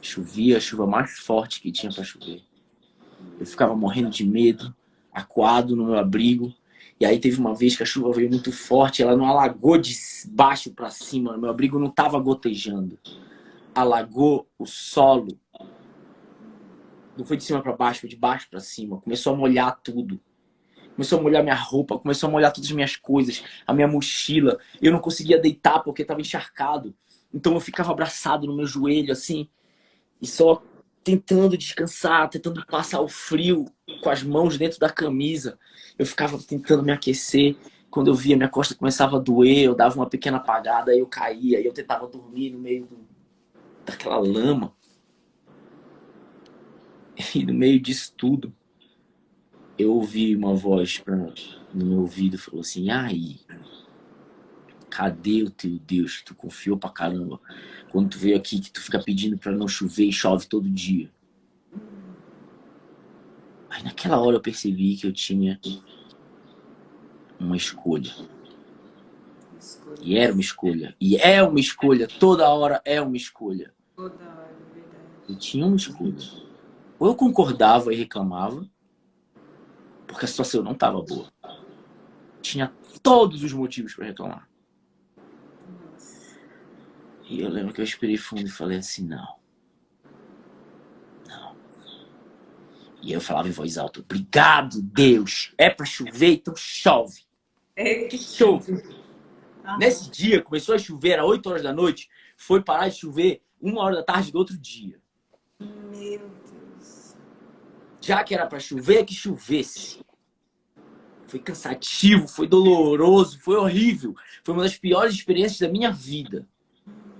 Chovia a chuva mais forte que tinha para chover. Eu ficava morrendo de medo, acuado no meu abrigo. E aí teve uma vez que a chuva veio muito forte, ela não alagou de baixo para cima, meu abrigo não estava gotejando. Alagou o solo. Não foi de cima para baixo, foi de baixo para cima. Começou a molhar tudo. Começou a molhar minha roupa, começou a molhar todas as minhas coisas, a minha mochila. Eu não conseguia deitar porque estava encharcado. Então eu ficava abraçado no meu joelho, assim, e só tentando descansar, tentando passar o frio com as mãos dentro da camisa. Eu ficava tentando me aquecer. Quando eu via minha costa começava a doer, eu dava uma pequena apagada, aí eu caía, aí eu tentava dormir no meio daquela lama. E no meio disso tudo, eu ouvi uma voz no meu ouvido, falou assim: aí, cadê o teu Deus que tu confiou pra caramba? Quando tu veio aqui que tu fica pedindo pra não chover e chove todo dia. Aí naquela hora eu percebi que eu tinha uma escolha. E era uma escolha. E é uma escolha. Toda hora é uma escolha. Toda hora, é verdade. Eu tinha uma escolha. Ou eu concordava e reclamava, porque a situação não estava boa. Tinha todos os motivos para reclamar. Nossa. E eu lembro que eu respirei fundo e falei assim, não. Não. E eu falava em voz alta, obrigado, Deus. É para chover, então chove. É Que chove. Aham. Nesse dia, começou a chover às 8 horas da noite, foi parar de chover 1 hora da tarde do outro dia. Meu Deus. Já que era para chover, que chovesse. Foi cansativo, foi doloroso, foi horrível. Foi uma das piores experiências da minha vida.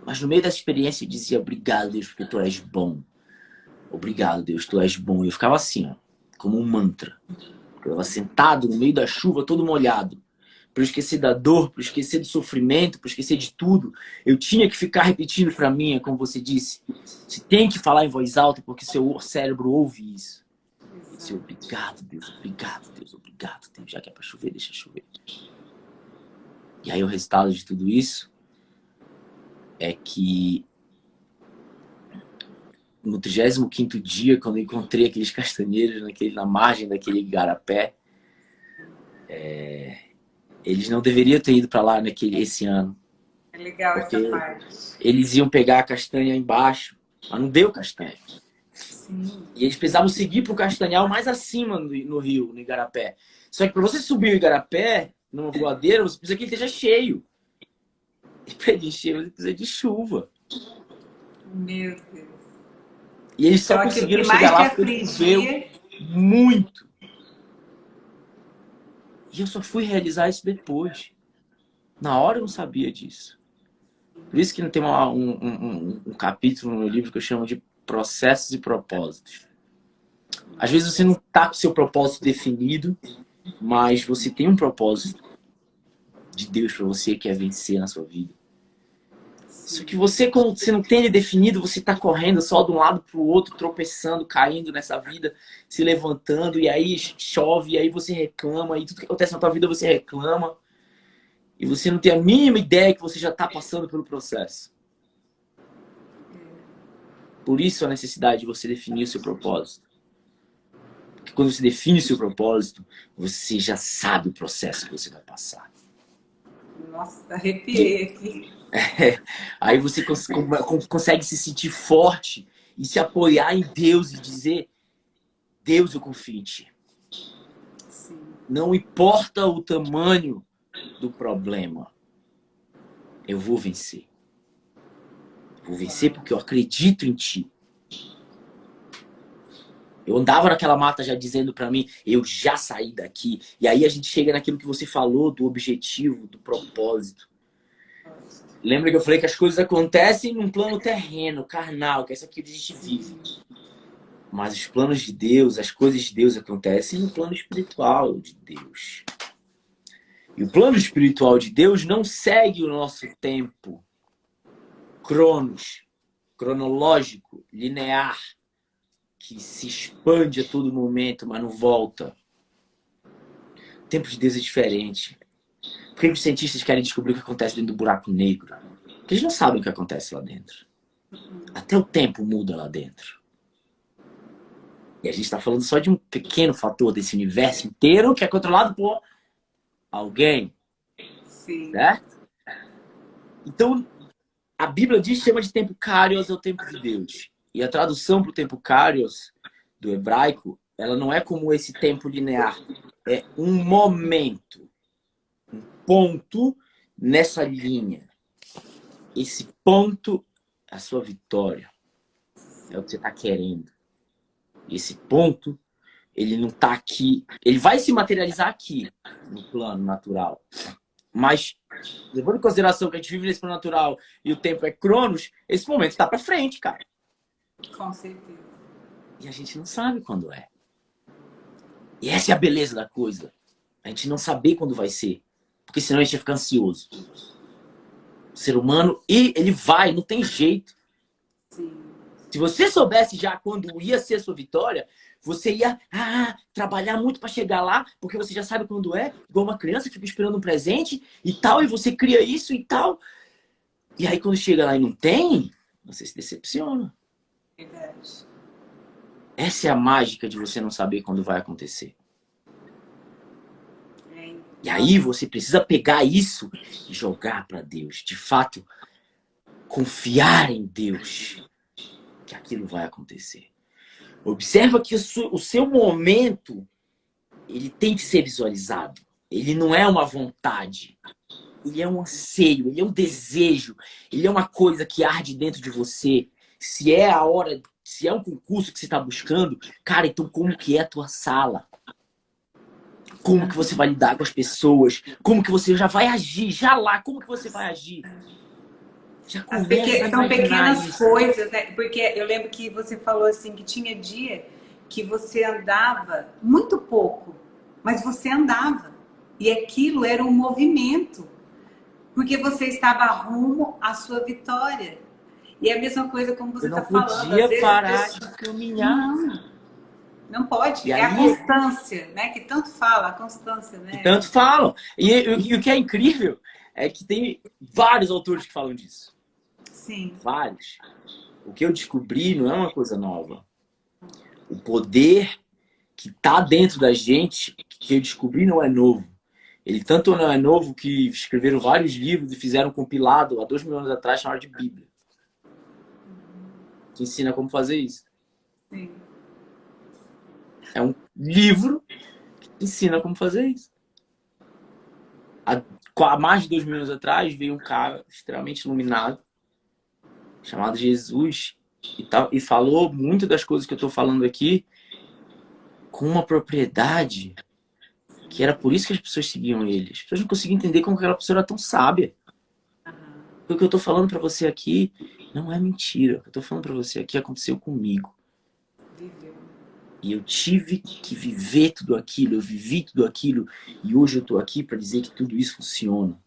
Mas no meio dessa experiência eu dizia, obrigado, Deus, porque tu és bom. Obrigado, Deus, tu és bom. E eu ficava assim, ó, como um mantra. Eu estava sentado no meio da chuva, todo molhado. Para eu esquecer da dor, para eu esquecer do sofrimento, para eu esquecer de tudo. Eu tinha que ficar repetindo para mim, como você disse. Você tem que falar em voz alta, porque seu cérebro ouve isso. Eu disse, obrigado, Deus, obrigado, Deus, obrigado, Deus. Já que é para chover, deixa chover. E aí o resultado de tudo isso é que no 35º dia, quando eu encontrei aqueles castanheiros na margem daquele igarapé, eles não deveriam ter ido para lá esse ano. É legal essa Porque parte. eles iam pegar a castanha embaixo, mas não deu castanha. Sim. E eles precisavam seguir para o castanhal mais acima no rio, no igarapé. Só que para você subir o igarapé, numa voadeira, você precisa que ele esteja cheio. E para ele encher, você precisa de chuva. Meu Deus. E eles só Então, aquilo conseguiram que mais chegar lá te porque choveu afligia, muito. E eu só fui realizar isso depois. Na hora eu não sabia disso. Por isso que tem um capítulo no livro que eu chamo de processos e propósitos. Às vezes você não está com o seu propósito definido, mas você tem um propósito de Deus para você que é vencer na sua vida. Só que você, quando você não tem ele definido, você está correndo só de um lado para o outro, tropeçando, caindo nessa vida, se levantando, e aí chove, e aí você reclama, e tudo que acontece na tua vida você reclama, e você não tem a mínima ideia que você já está passando pelo processo. Por isso a necessidade de você definir o seu propósito. Porque quando você define o seu propósito, você já sabe o processo que você vai passar. nossa, arrepiei aqui. Aí você consegue se sentir forte e se apoiar em Deus e dizer, Deus, eu confio em ti. Sim. Não importa o tamanho do problema, eu vou vencer. Vou vencer porque eu acredito em ti. Eu andava naquela mata já dizendo pra mim, eu já saí daqui. E aí a gente chega naquilo que você falou, do objetivo, do propósito. Lembra que eu falei que as coisas acontecem num plano terreno, carnal, que é isso aqui que a gente vive. Mas os planos de Deus, as coisas de Deus acontecem no plano espiritual de Deus. E o plano espiritual de Deus não segue o nosso tempo cronológico, linear, que se expande a todo momento, mas não volta. O tempo de Deus é diferente. Por que os cientistas querem descobrir o que acontece dentro do buraco negro? Porque eles não sabem o que acontece lá dentro. Até o tempo muda lá dentro. E a gente está falando só de um pequeno fator desse universo inteiro que é controlado por alguém. Sim. Certo? Então, a Bíblia chama de tempo Kairos, é o tempo de Deus. E a tradução para o tempo Kairos, do hebraico, ela não é como esse tempo linear. É um momento. Um ponto nessa linha. Esse ponto é a sua vitória. É o que você está querendo. Esse ponto, ele não está aqui. Ele vai se materializar aqui, no plano natural. Mas, levando em consideração que a gente vive nesse plano natural e o tempo é Cronos, esse momento está para frente, cara. Com certeza. E a gente não sabe quando é. E essa é a beleza da coisa. A gente não saber quando vai ser. Porque senão a gente ia ficar ansioso. O ser humano, ele vai, não tem jeito. Sim. Se você soubesse já quando ia ser a sua vitória, Você ia trabalhar muito para chegar lá, porque você já sabe quando é, igual uma criança, fica esperando um presente e tal, e você cria isso e tal. E aí quando chega lá e não tem, você se decepciona. Verdade. Essa é a mágica de você não saber quando vai acontecer. E aí você precisa pegar isso e jogar para Deus. De fato, confiar em Deus que aquilo vai acontecer. Observa que o seu momento, ele tem que ser visualizado. Ele não é uma vontade. Ele é um anseio, ele é um desejo. Ele é uma coisa que arde dentro de você. Se é a hora, se é um concurso que você está buscando, cara, então como que é a tua sala? Como que você vai lidar com as pessoas? Como que você já vai agir? Já lá, como que você vai agir? Já começa São pequenas coisas, né? Porque eu lembro que você falou assim, que tinha dia que você andava muito pouco, mas você andava. E aquilo era um movimento, porque você estava rumo à sua vitória. E é a mesma coisa como você está falando. Eu não podia parar de caminhar. Não pode. E é aí, a constância, né? Que tanto fala, a constância, né? Que tanto falam. E o que é incrível é que tem vários autores que falam disso. Sim. Vários. O que eu descobri não é uma coisa nova. O poder que está dentro da gente, que eu descobri, não é novo. Ele tanto não é novo que escreveram vários livros e fizeram um compilado há 2.000 anos atrás chamado de Bíblia. Que ensina como fazer isso. Sim. É um livro que ensina como fazer isso. Há mais de 2.000 anos atrás veio um cara extremamente iluminado chamado Jesus e falou muito das coisas que eu estou falando aqui com uma propriedade que era por isso que as pessoas seguiam ele. As pessoas não conseguiam entender como aquela pessoa era tão sábia. O que eu estou falando para você aqui não é mentira. O que eu estou falando para você aqui aconteceu comigo. E eu tive que viver tudo aquilo, eu vivi tudo aquilo, e hoje eu estou aqui para dizer que tudo isso funciona.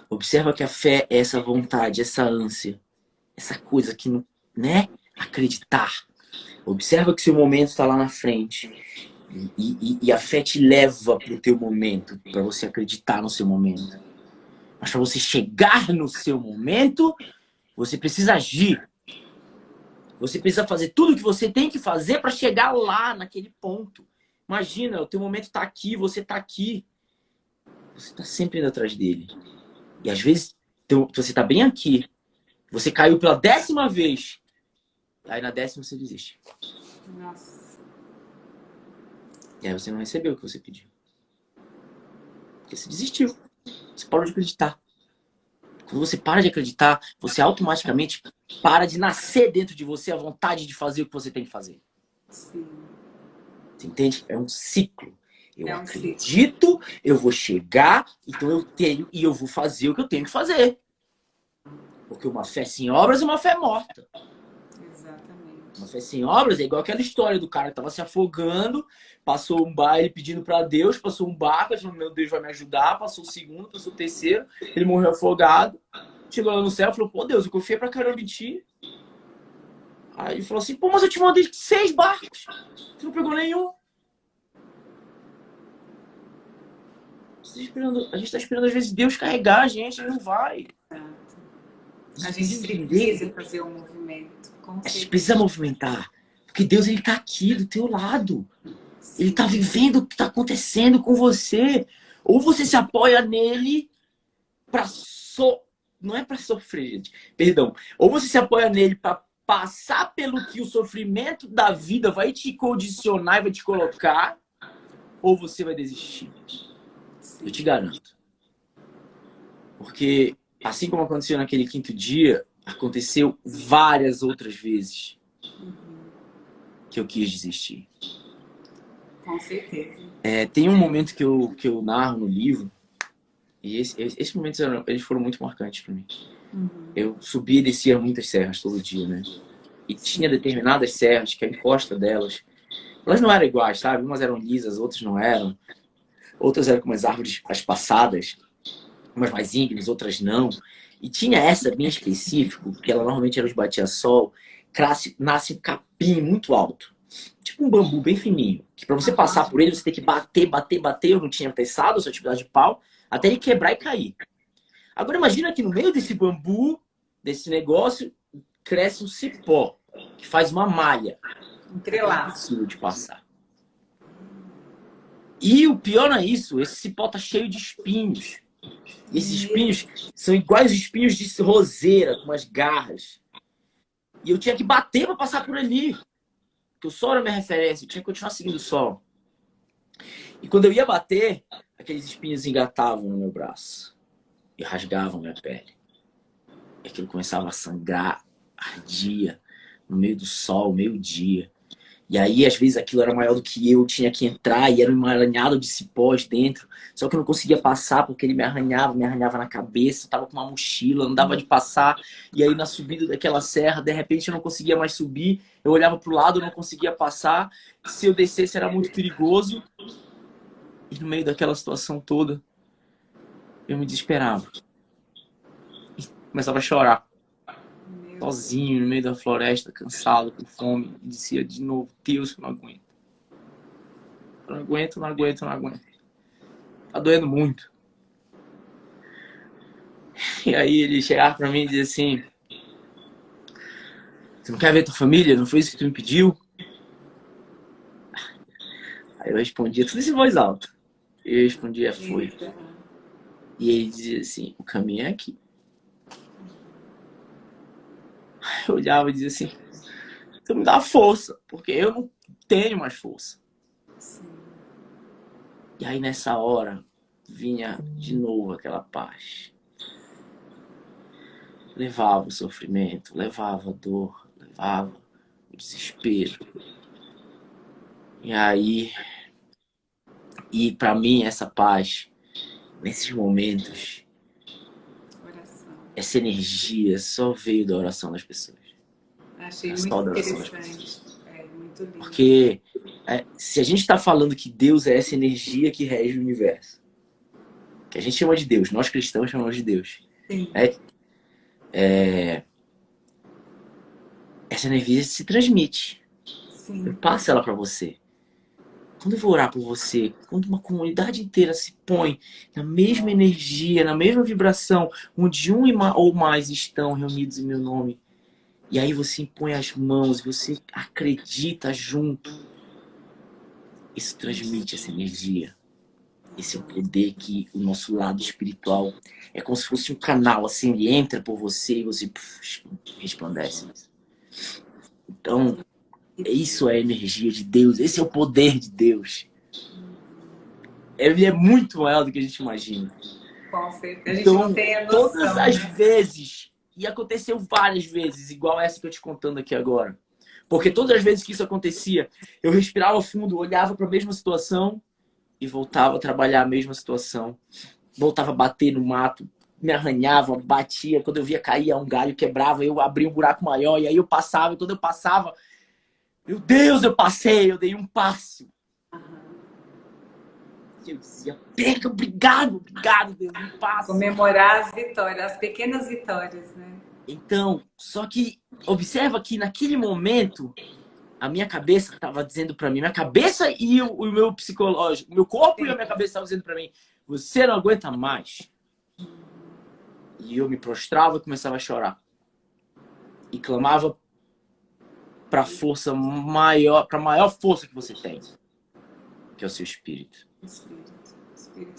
Observa que a fé é essa vontade, essa ânsia, essa coisa que não, né? Acreditar. Observa que seu momento está lá na frente. E a fé te leva para o teu momento, para você acreditar no seu momento. Mas para você chegar no seu momento, você precisa agir. Você precisa fazer tudo o que você tem que fazer para chegar lá, naquele ponto. Imagina, o teu momento está aqui, você está aqui. Você está sempre indo atrás dele. E às vezes, você está bem aqui. Você caiu pela 10ª vez. Aí na 10ª você desiste. Nossa. E aí você não recebeu o que você pediu. Porque você desistiu. Você parou de acreditar. Quando você para de acreditar, você automaticamente para de nascer dentro de você a vontade de fazer o que você tem que fazer. Sim. Você entende? É um ciclo. Eu acredito, eu vou chegar, então eu tenho e eu vou fazer o que eu tenho que fazer. Porque uma fé sem obras é uma fé morta. Exatamente. Uma fé sem obras é igual aquela história do cara que estava se afogando, passou um baile pedindo para Deus, passou um barco, ele falou, meu Deus vai me ajudar, passou o segundo, passou o terceiro, ele morreu afogado, chegou lá no céu e falou, pô Deus, eu confiei pra caramba em ti. Aí ele falou assim, pô, mas eu te mandei 6 barcos, você não pegou nenhum. A gente tá esperando às vezes Deus carregar a gente, ele não vai. A gente precisa fazer um movimento. A gente precisa movimentar. Porque Deus, ele tá aqui do teu lado. Sim. Ele tá vivendo o que tá acontecendo com você. Ou você se apoia nele pra não é pra sofrer, gente. Perdão. Ou você se apoia nele pra passar pelo que o sofrimento da vida vai te condicionar e vai te colocar. Ou você vai desistir. Sim. Eu te garanto. Porque assim como aconteceu naquele 5º dia, aconteceu várias outras vezes que eu quis desistir. Com certeza. Tem um momento que eu narro no livro, e esses momentos eles foram muito marcantes para mim. Eu subia e descia muitas serras todo dia, né? E tinha determinadas serras que a encosta delas, elas não eram iguais, sabe? Umas eram lisas, outras não eram. Outras eram como as árvores as passadas, umas mais íngremes, outras não. E tinha essa bem específico, que ela normalmente era de batia-sol, nasce um capim muito alto. tipo um bambu bem fininho. Que pra você passar por ele, você tem que bater, bater, bater. Eu não tinha pensado, eu só tinha pedaço de pau, até ele quebrar e cair. Agora imagina que no meio desse bambu, desse negócio, cresce um cipó, que faz uma malha. É impossível de passar. E o pior não é isso, esse cipó tá cheio de espinhos. E esses espinhos são iguais os espinhos de roseira, com umas garras. E eu tinha que bater para passar por ali. Porque o sol era minha referência, eu tinha que continuar seguindo o sol. E quando eu ia bater, aqueles espinhos engatavam no meu braço. E rasgavam minha pele. E aquilo começava a sangrar, ardia, no meio do sol, meio-dia. E aí, às vezes, aquilo era maior do que eu tinha que entrar e era um emaranhado de cipós dentro. Só que eu não conseguia passar porque ele me arranhava na cabeça, eu tava com uma mochila, não dava de passar. E aí, na subida daquela serra, de repente, eu não conseguia mais subir. Eu olhava pro lado, eu não conseguia passar. Se eu descesse, era muito perigoso. E no meio daquela situação toda, eu me desesperava. E começava a chorar. Sozinho, no meio da floresta, cansado, com fome. E dizia de novo, Deus, eu não aguento. Eu não aguento, não aguento, não aguento. Tá doendo muito. E aí ele chegava pra mim e dizia assim, você não quer ver tua família? Não foi isso que tu me pediu? Aí eu respondia, tudo isso em voz alta. Eu respondia, foi. E ele dizia assim, o caminho é aqui. Eu olhava e dizia assim, tu me dá força, porque eu não tenho mais força. E aí nessa hora vinha de novo aquela paz. Levava o sofrimento, levava a dor, levava o desespero. E aí, e para mim essa paz, nesses momentos, essa energia só veio da oração das pessoas. Achei muito interessante. É muito lindo. Porque se a gente está falando que Deus é essa energia que rege o universo, que a gente chama de Deus, nós cristãos chamamos de Deus. Sim. Essa energia se transmite. Sim. Eu passo ela para você. Quando eu vou orar por você, quando uma comunidade inteira se põe na mesma energia, na mesma vibração, onde um ou mais estão reunidos em meu nome, e aí você impõe as mãos, você acredita junto, isso transmite essa energia. Esse é o poder que o nosso lado espiritual é como se fosse um canal, assim, ele entra por você e você resplandece. Então, isso é a energia de Deus, esse é o poder de Deus. Ele é muito maior do que a gente imagina. Com certeza, a gente então, não tem a noção, todas as vezes, e aconteceu várias vezes, igual essa que eu te contando aqui agora. Porque todas as vezes que isso acontecia, eu respirava fundo, olhava para a mesma situação e voltava a trabalhar a mesma situação. Voltava a bater no mato, me arranhava, batia. Quando eu via cair um galho, quebrava, eu abria um buraco maior e aí eu passava. E quando eu passava, meu Deus, eu passei, eu dei um passo. Eu dizia, pega, obrigado, Deus, um passo. Comemorar as vitórias, as pequenas vitórias, né? Então, só que observa que naquele momento a minha cabeça estava dizendo para mim, minha cabeça e o meu psicológico, o meu corpo e a minha cabeça estavam dizendo para mim, você não aguenta mais. E eu me prostrava e começava a chorar. E clamava para a força maior, para a maior força que você tem, que é o seu espírito.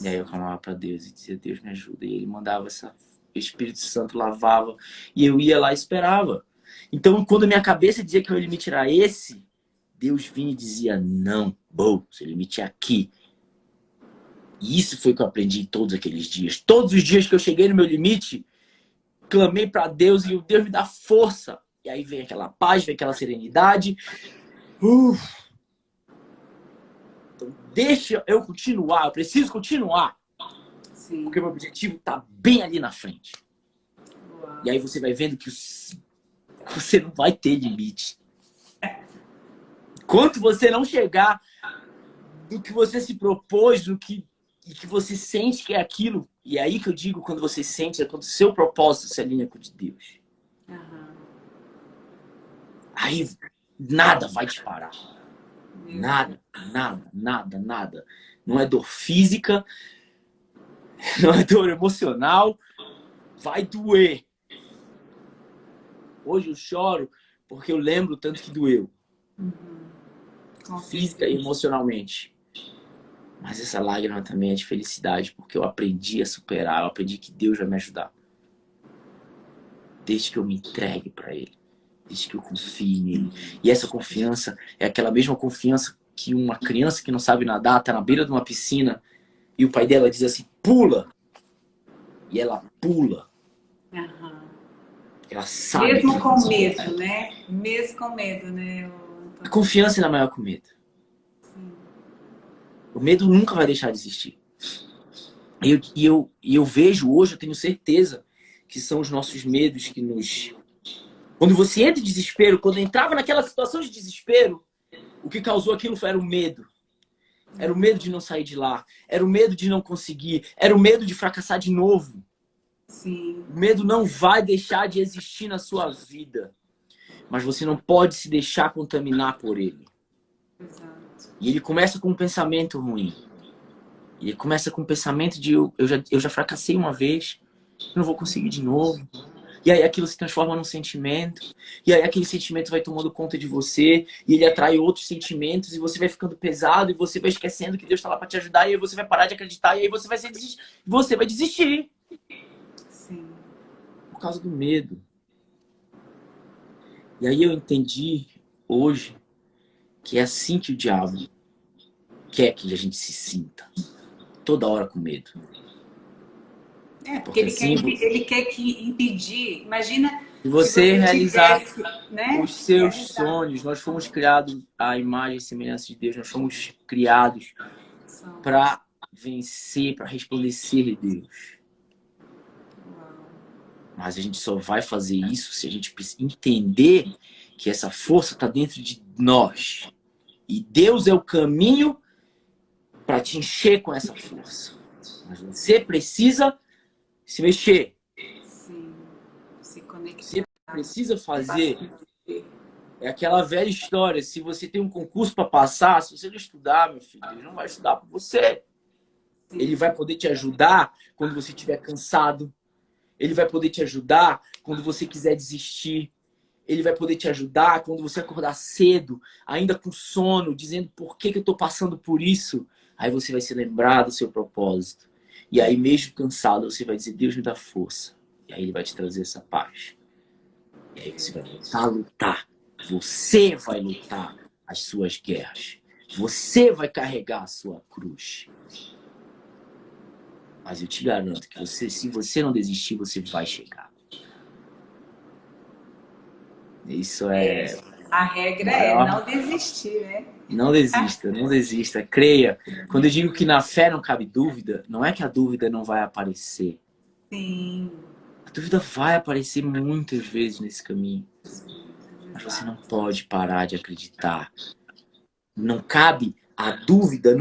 E aí eu clamava para Deus e dizia, Deus me ajuda. E ele mandava o Espírito Santo lavava e eu ia lá e esperava. Então, quando a minha cabeça dizia que meu limite era esse, Deus vinha e dizia, não, seu limite é aqui. E isso foi o que eu aprendi todos aqueles dias. Todos os dias que eu cheguei no meu limite, clamei para Deus e o Deus me dá força. E aí vem aquela paz, vem aquela serenidade. Então, deixa eu continuar, eu preciso continuar. Sim. Porque o meu objetivo está bem ali na frente. Uau. E aí você vai vendo que você não vai ter limite. Enquanto você não chegar do que você se propôs, e que você sente que é aquilo. E é aí que eu digo, quando você sente, é quando o seu propósito se alinha com o de Deus. Uhum. Aí nada vai te parar. Nada, nada, nada, nada. Não é dor física, não é dor emocional. Vai doer. Hoje eu choro porque eu lembro o tanto que doeu. Física e emocionalmente. Mas essa lágrima também é de felicidade, porque eu aprendi a superar, eu aprendi que Deus vai me ajudar. Desde que eu me entregue para Ele. Desde que eu confie nele. E essa confiança é aquela mesma confiança que uma criança que não sabe nadar está na beira de uma piscina e o pai dela diz assim, pula. E ela pula. Uhum. Ela sabe. Mesmo com medo, né? Mesmo com medo, né? A confiança é maior que o medo. Sim. O medo nunca vai deixar de existir. E eu vejo hoje, eu tenho certeza, que são os nossos medos que nos... Quando você entra em desespero, quando eu entrava naquela situação de desespero, o que causou aquilo era o medo. Era o medo de não sair de lá. Era o medo de não conseguir. Era o medo de fracassar de novo. Sim. O medo não vai deixar de existir na sua vida. Mas você não pode se deixar contaminar por ele. Exato. E ele começa com um pensamento ruim. Ele começa com um pensamento de eu já fracassei uma vez, eu não vou conseguir de novo. E aí aquilo se transforma num sentimento. E aí aquele sentimento vai tomando conta de você. E ele atrai outros sentimentos. E você vai ficando pesado. E você vai esquecendo que Deus está lá para te ajudar. E aí você vai parar de acreditar. E aí você vai desistir. Sim. Por causa do medo. E aí eu entendi hoje que é assim que o diabo quer que a gente se sinta. Toda hora com medo. Porque ele quer que impedir. Imagina se você realizar tivesse, né? os seus sonhos. Nós fomos criados à imagem e semelhança de Deus. Nós fomos criados para vencer, para resplandecer Deus. Mas a gente só vai fazer isso se a gente entender que essa força está dentro de nós. E Deus é o caminho para te encher com essa força. Mas você precisa se mexer. Sim. Se conectar. Você precisa fazer. É aquela velha história. Se você tem um concurso para passar, se você não estudar, meu filho, ele não vai estudar por você. Sim. Ele vai poder te ajudar quando você estiver cansado. Ele vai poder te ajudar quando você quiser desistir. Ele vai poder te ajudar quando você acordar cedo, ainda com sono, dizendo por que eu estou passando por isso. Aí você vai se lembrar do seu propósito. E aí, mesmo cansado, você vai dizer, Deus me dá força. E aí ele vai te trazer essa paz. E aí você vai voltar a lutar. Você vai lutar as suas guerras. Você vai carregar a sua cruz. Mas eu te garanto que se você não desistir, você vai chegar. Isso é... A regra é não desistir, né? Não desista, não desista. Creia. Quando eu digo que na fé não cabe dúvida, não é que a dúvida não vai aparecer. Sim. A dúvida vai aparecer muitas vezes nesse caminho. Mas você não pode parar de acreditar. Não cabe a dúvida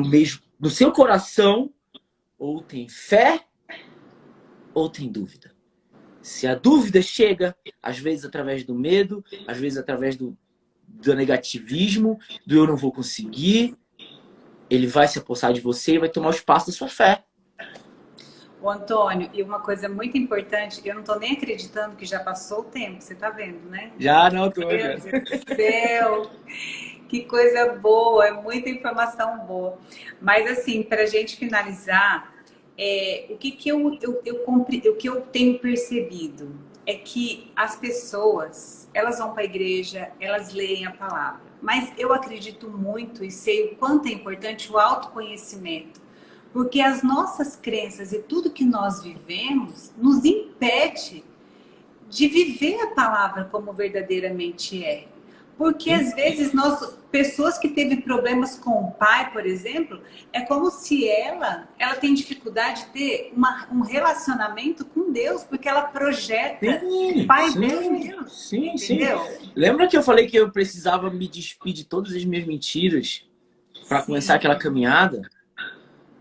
no seu coração. Ou tem fé, ou tem dúvida. Se a dúvida chega, às vezes através do medo, às vezes através do negativismo, do eu não vou conseguir, ele vai se apossar de você e vai tomar o espaço da sua fé. Ô, Antônio, e uma coisa muito importante, eu não tô nem acreditando que já passou o tempo, você tá vendo, né? Já não tô, Meu Deus do céu! Que coisa boa, é muita informação boa. Mas assim, para a gente finalizar, o que eu tenho percebido é que as pessoas, elas vão para a igreja, elas leem a palavra. Mas eu acredito muito e sei o quanto é importante o autoconhecimento. Porque as nossas crenças e tudo que nós vivemos nos impede de viver a palavra como verdadeiramente é. Porque às vezes pessoas que teve problemas com o pai, por exemplo, é como se ela tem dificuldade de ter um relacionamento com Deus, porque ela projeta o pai dela em Deus. Sim, entendeu? Sim. Lembra que eu falei que eu precisava me despedir de todas as minhas mentiras para começar aquela caminhada?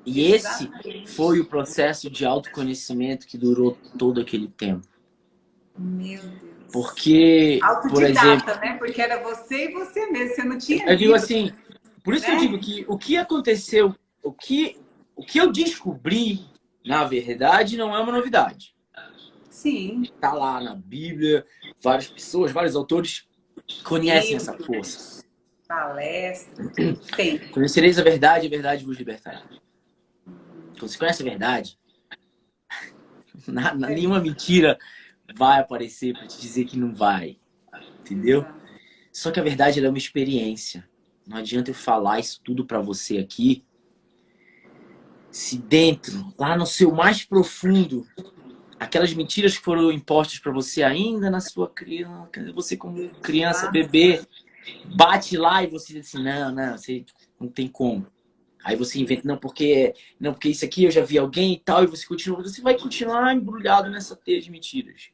E esse foi o processo de autoconhecimento que durou todo aquele tempo. Meu Deus. Porque, por exemplo, né? Porque era você e você mesmo, você não tinha. Eu digo assim, Por isso que eu digo que o que aconteceu, o que eu descobri, na verdade, não é uma novidade. Sim. Tá lá na Bíblia, várias pessoas, vários autores conhecem essa força. Palestra, tem. Conhecereis a verdade vos libertará. Quando você conhece a verdade, nenhuma mentira vai aparecer para te dizer que não vai. Entendeu? Exato. Só que a verdade ela é uma experiência. Não adianta eu falar isso tudo para você aqui se dentro, lá no seu mais profundo, aquelas mentiras que foram impostas para você ainda na sua criança, você como criança, bebê, bate lá e você diz assim, não, você não tem como. Aí você inventa, não, porque isso aqui eu já vi alguém e tal, e você vai continuar embrulhado nessa teia de mentiras.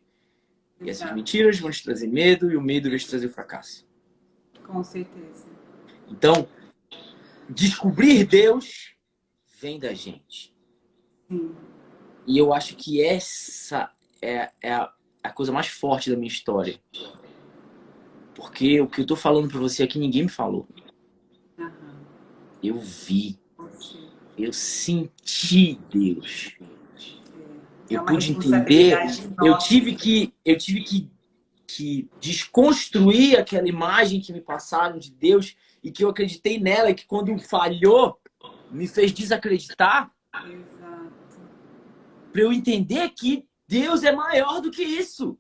E essas mentiras vão te trazer medo, e o medo vai te trazer o fracasso. Com certeza. Então, descobrir Deus vem da gente. Sim. E eu acho que essa é a coisa mais forte da minha história. Porque o que eu tô falando pra você aqui, ninguém me falou. Uhum. Eu vi. Eu senti Deus. É Eu uma pude entender. Eu nossa. tive que desconstruir aquela imagem que me passaram de Deus e que eu acreditei nela e que quando falhou, me fez desacreditar. Exato. Para eu entender que Deus é maior do que isso.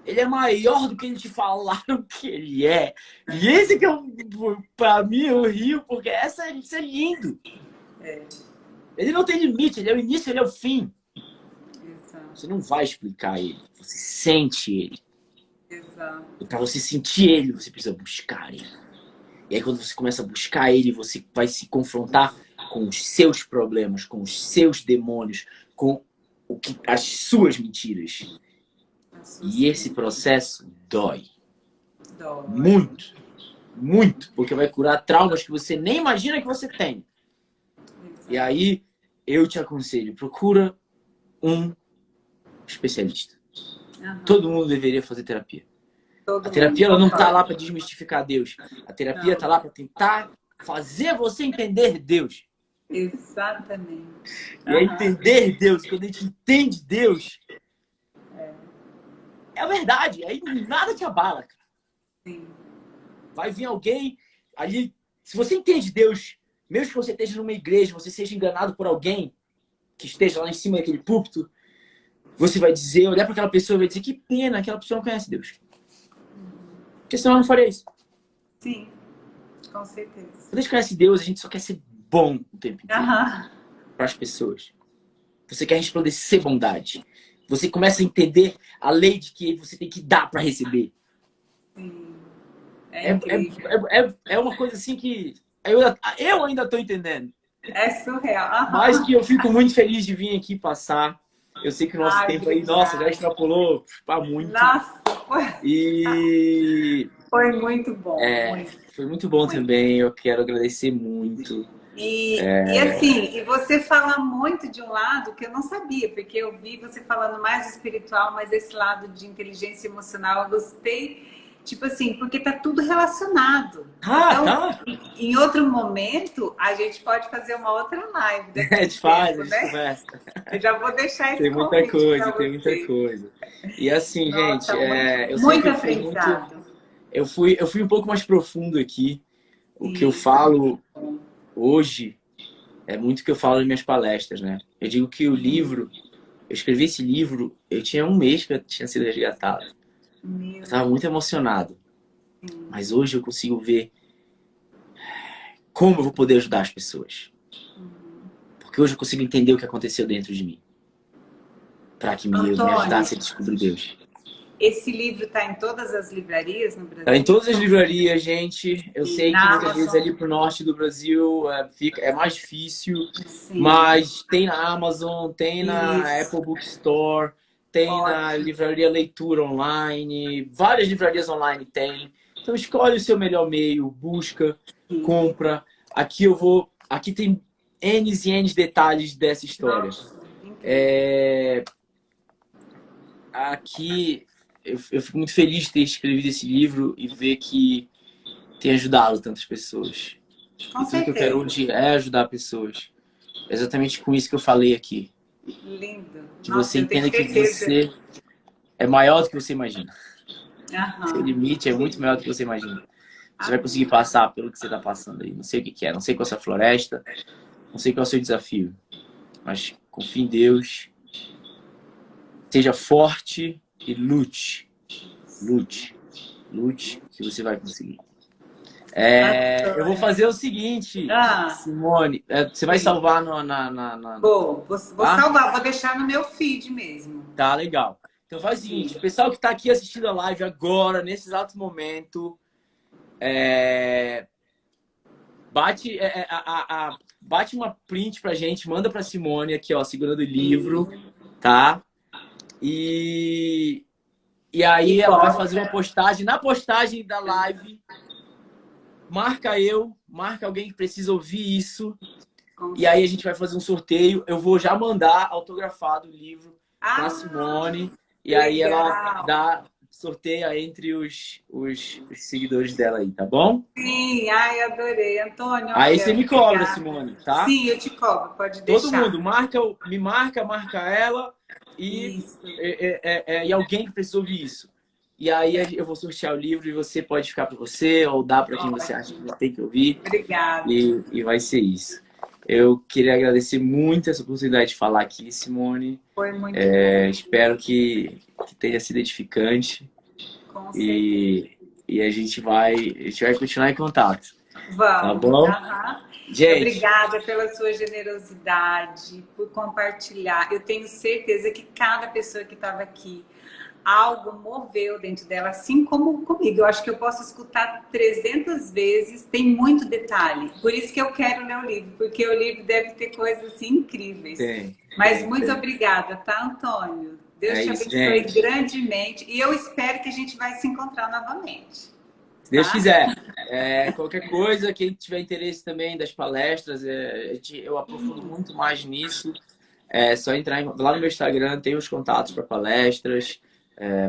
Ele é maior do que eles te falaram que ele é. E esse que pra mim, eu rio, porque isso é lindo. É. Ele não tem limite, ele é o início, ele é o fim. Exato. Você não vai explicar ele, você sente ele. Exato. E para você sentir ele, você precisa buscar ele. E aí quando você começa a buscar ele, você vai se confrontar com os seus problemas, com os seus demônios, com as suas mentiras. E esse processo dói. Muito. Muito. Porque vai curar traumas que você nem imagina que você tem. Exato. E aí, eu te aconselho, procura um especialista. Uhum. Todo mundo deveria fazer terapia. A terapia ela não está lá para desmistificar Deus. A terapia está lá para tentar fazer você entender Deus. Exatamente. E é entender Deus. Quando a gente entende Deus, é a verdade. Aí nada te abala, cara. Sim. Vai vir alguém ali. Se você entende Deus, mesmo que você esteja numa igreja, você seja enganado por alguém que esteja lá em cima daquele púlpito, você vai dizer, olhar para aquela pessoa e vai dizer, que pena, aquela pessoa não conhece Deus. Porque senão eu não faria isso. Sim, com certeza. Quando a gente conhece Deus, a gente só quer ser bom o tempo inteiro. Para as pessoas. Você quer resplandecer bondade. Você começa a entender a lei de que você tem que dar para receber. Sim. É uma coisa assim que eu ainda estou entendendo. É surreal. Mas que eu fico muito feliz de vir aqui passar. Eu sei que o nosso tempo aí, nossa, já extrapolou para muito. Nossa, E foi muito bom. Foi muito bom também. Eu quero agradecer muito. E assim, e você fala muito de um lado que eu não sabia, porque eu vi você falando mais espiritual, mas esse lado de inteligência emocional eu gostei, tipo assim, porque tá tudo relacionado. Então, tá. Em outro momento, a gente pode fazer uma outra live. A gente faz, a gente conversa. Eu já vou deixar esse Tem muita coisa. E assim, nossa, gente, eu muito sempre aprendizado. Eu fui um pouco mais profundo aqui. O que eu falo hoje é muito o que eu falo nas minhas palestras, né? Eu digo que o livro, eu escrevi esse livro, eu tinha um mês que eu tinha sido resgatado. Eu estava muito emocionado. Mas hoje eu consigo ver como eu vou poder ajudar as pessoas. Porque hoje eu consigo entender o que aconteceu dentro de mim. Para que me ajudasse a descobrir Deus. Esse livro está em todas as livrarias no Brasil? Está em todas as livrarias, gente. Eu sei que muitas vezes ali pro norte do Brasil é mais difícil. Sim. Mas tem na Amazon, tem na Apple Bookstore, tem na livraria Leitura Online. Várias livrarias online tem. Então escolhe o seu melhor meio, busca, compra. Aqui tem N e N detalhes dessa história. Aqui eu fico muito feliz de ter escrevido esse livro e ver que tem ajudado tantas pessoas. Com E tudo que eu certeza. quero hoje é ajudar pessoas. É exatamente com isso que eu falei aqui. Lindo. Que Nossa, você eu tenho entenda que certeza. você é maior do que você imagina. Seu Aham. limite é muito maior do que você imagina. Você vai conseguir Amém. passar pelo que você está passando aí. Não sei o que é, não sei qual é a sua floresta, não sei qual é o seu desafio. Mas confie em Deus. Seja forte e lute. Lute. Lute que você vai conseguir. Eu vou Antônio. fazer o seguinte, Ah, Simone. Você vai sim. salvar Vou Tá? salvar, vou deixar no meu feed mesmo. Tá, legal. Então faz o seguinte, Sim. o pessoal que tá aqui assistindo a live agora, nesse exato momento, é, bate, bate uma print pra gente, manda pra Simone aqui, ó, segurando o livro, tá? E, e E aí ela vai fazer posta. uma postagem. Na postagem da live, marca alguém que precisa ouvir isso. Com E aí a certeza. gente vai fazer um sorteio. Eu vou já mandar autografado o livro para Ah, Simone. E aí ela legal. sorteia entre os seguidores dela aí, tá bom? Sim, ai, adorei. Antônio, Aí você olha, me cobra, obrigada. Simone, tá? Sim, eu te cobro, pode Todo deixar. mundo, me marca ela e, Isso. e alguém que precisa ouvir isso. E aí eu vou sortear o livro e você pode ficar para você ou dar para quem você acha que Ótimo. tem que ouvir. Obrigada. E vai ser isso. Eu queria agradecer muito essa oportunidade de falar aqui, Simone. Foi muito bom, Espero que tenha sido edificante com certeza. e a gente vai continuar em contato, tá Vamos. bom? Aham. Gente, Obrigada pela sua generosidade, por compartilhar. Eu tenho certeza que cada pessoa que estava aqui, algo moveu dentro dela, assim como comigo. Eu acho que eu posso escutar 300 vezes, tem muito detalhe. Por isso que eu quero ler o livro, porque o livro deve ter coisas assim incríveis. Mas muito tem. obrigada, tá, Antônio? Deus É te isso, abençoe gente. grandemente e eu espero que a gente vai se encontrar novamente, Se Deus tá? quiser. Qualquer coisa, quem tiver interesse também das palestras, eu aprofundo muito mais nisso. É só entrar lá no meu Instagram, tem os contatos para palestras,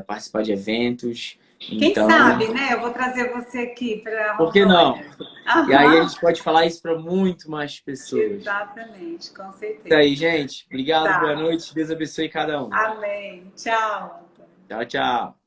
participar de eventos. Quem Então, sabe, né? Eu vou trazer você aqui para por que não? Rondônia. E aí a Aham, gente pode falar isso para muito mais pessoas. exatamente, com Isso aí, certeza. gente. Obrigado, boa Tá. noite. Deus abençoe cada um. Amém. Tchau. Tchau, tchau.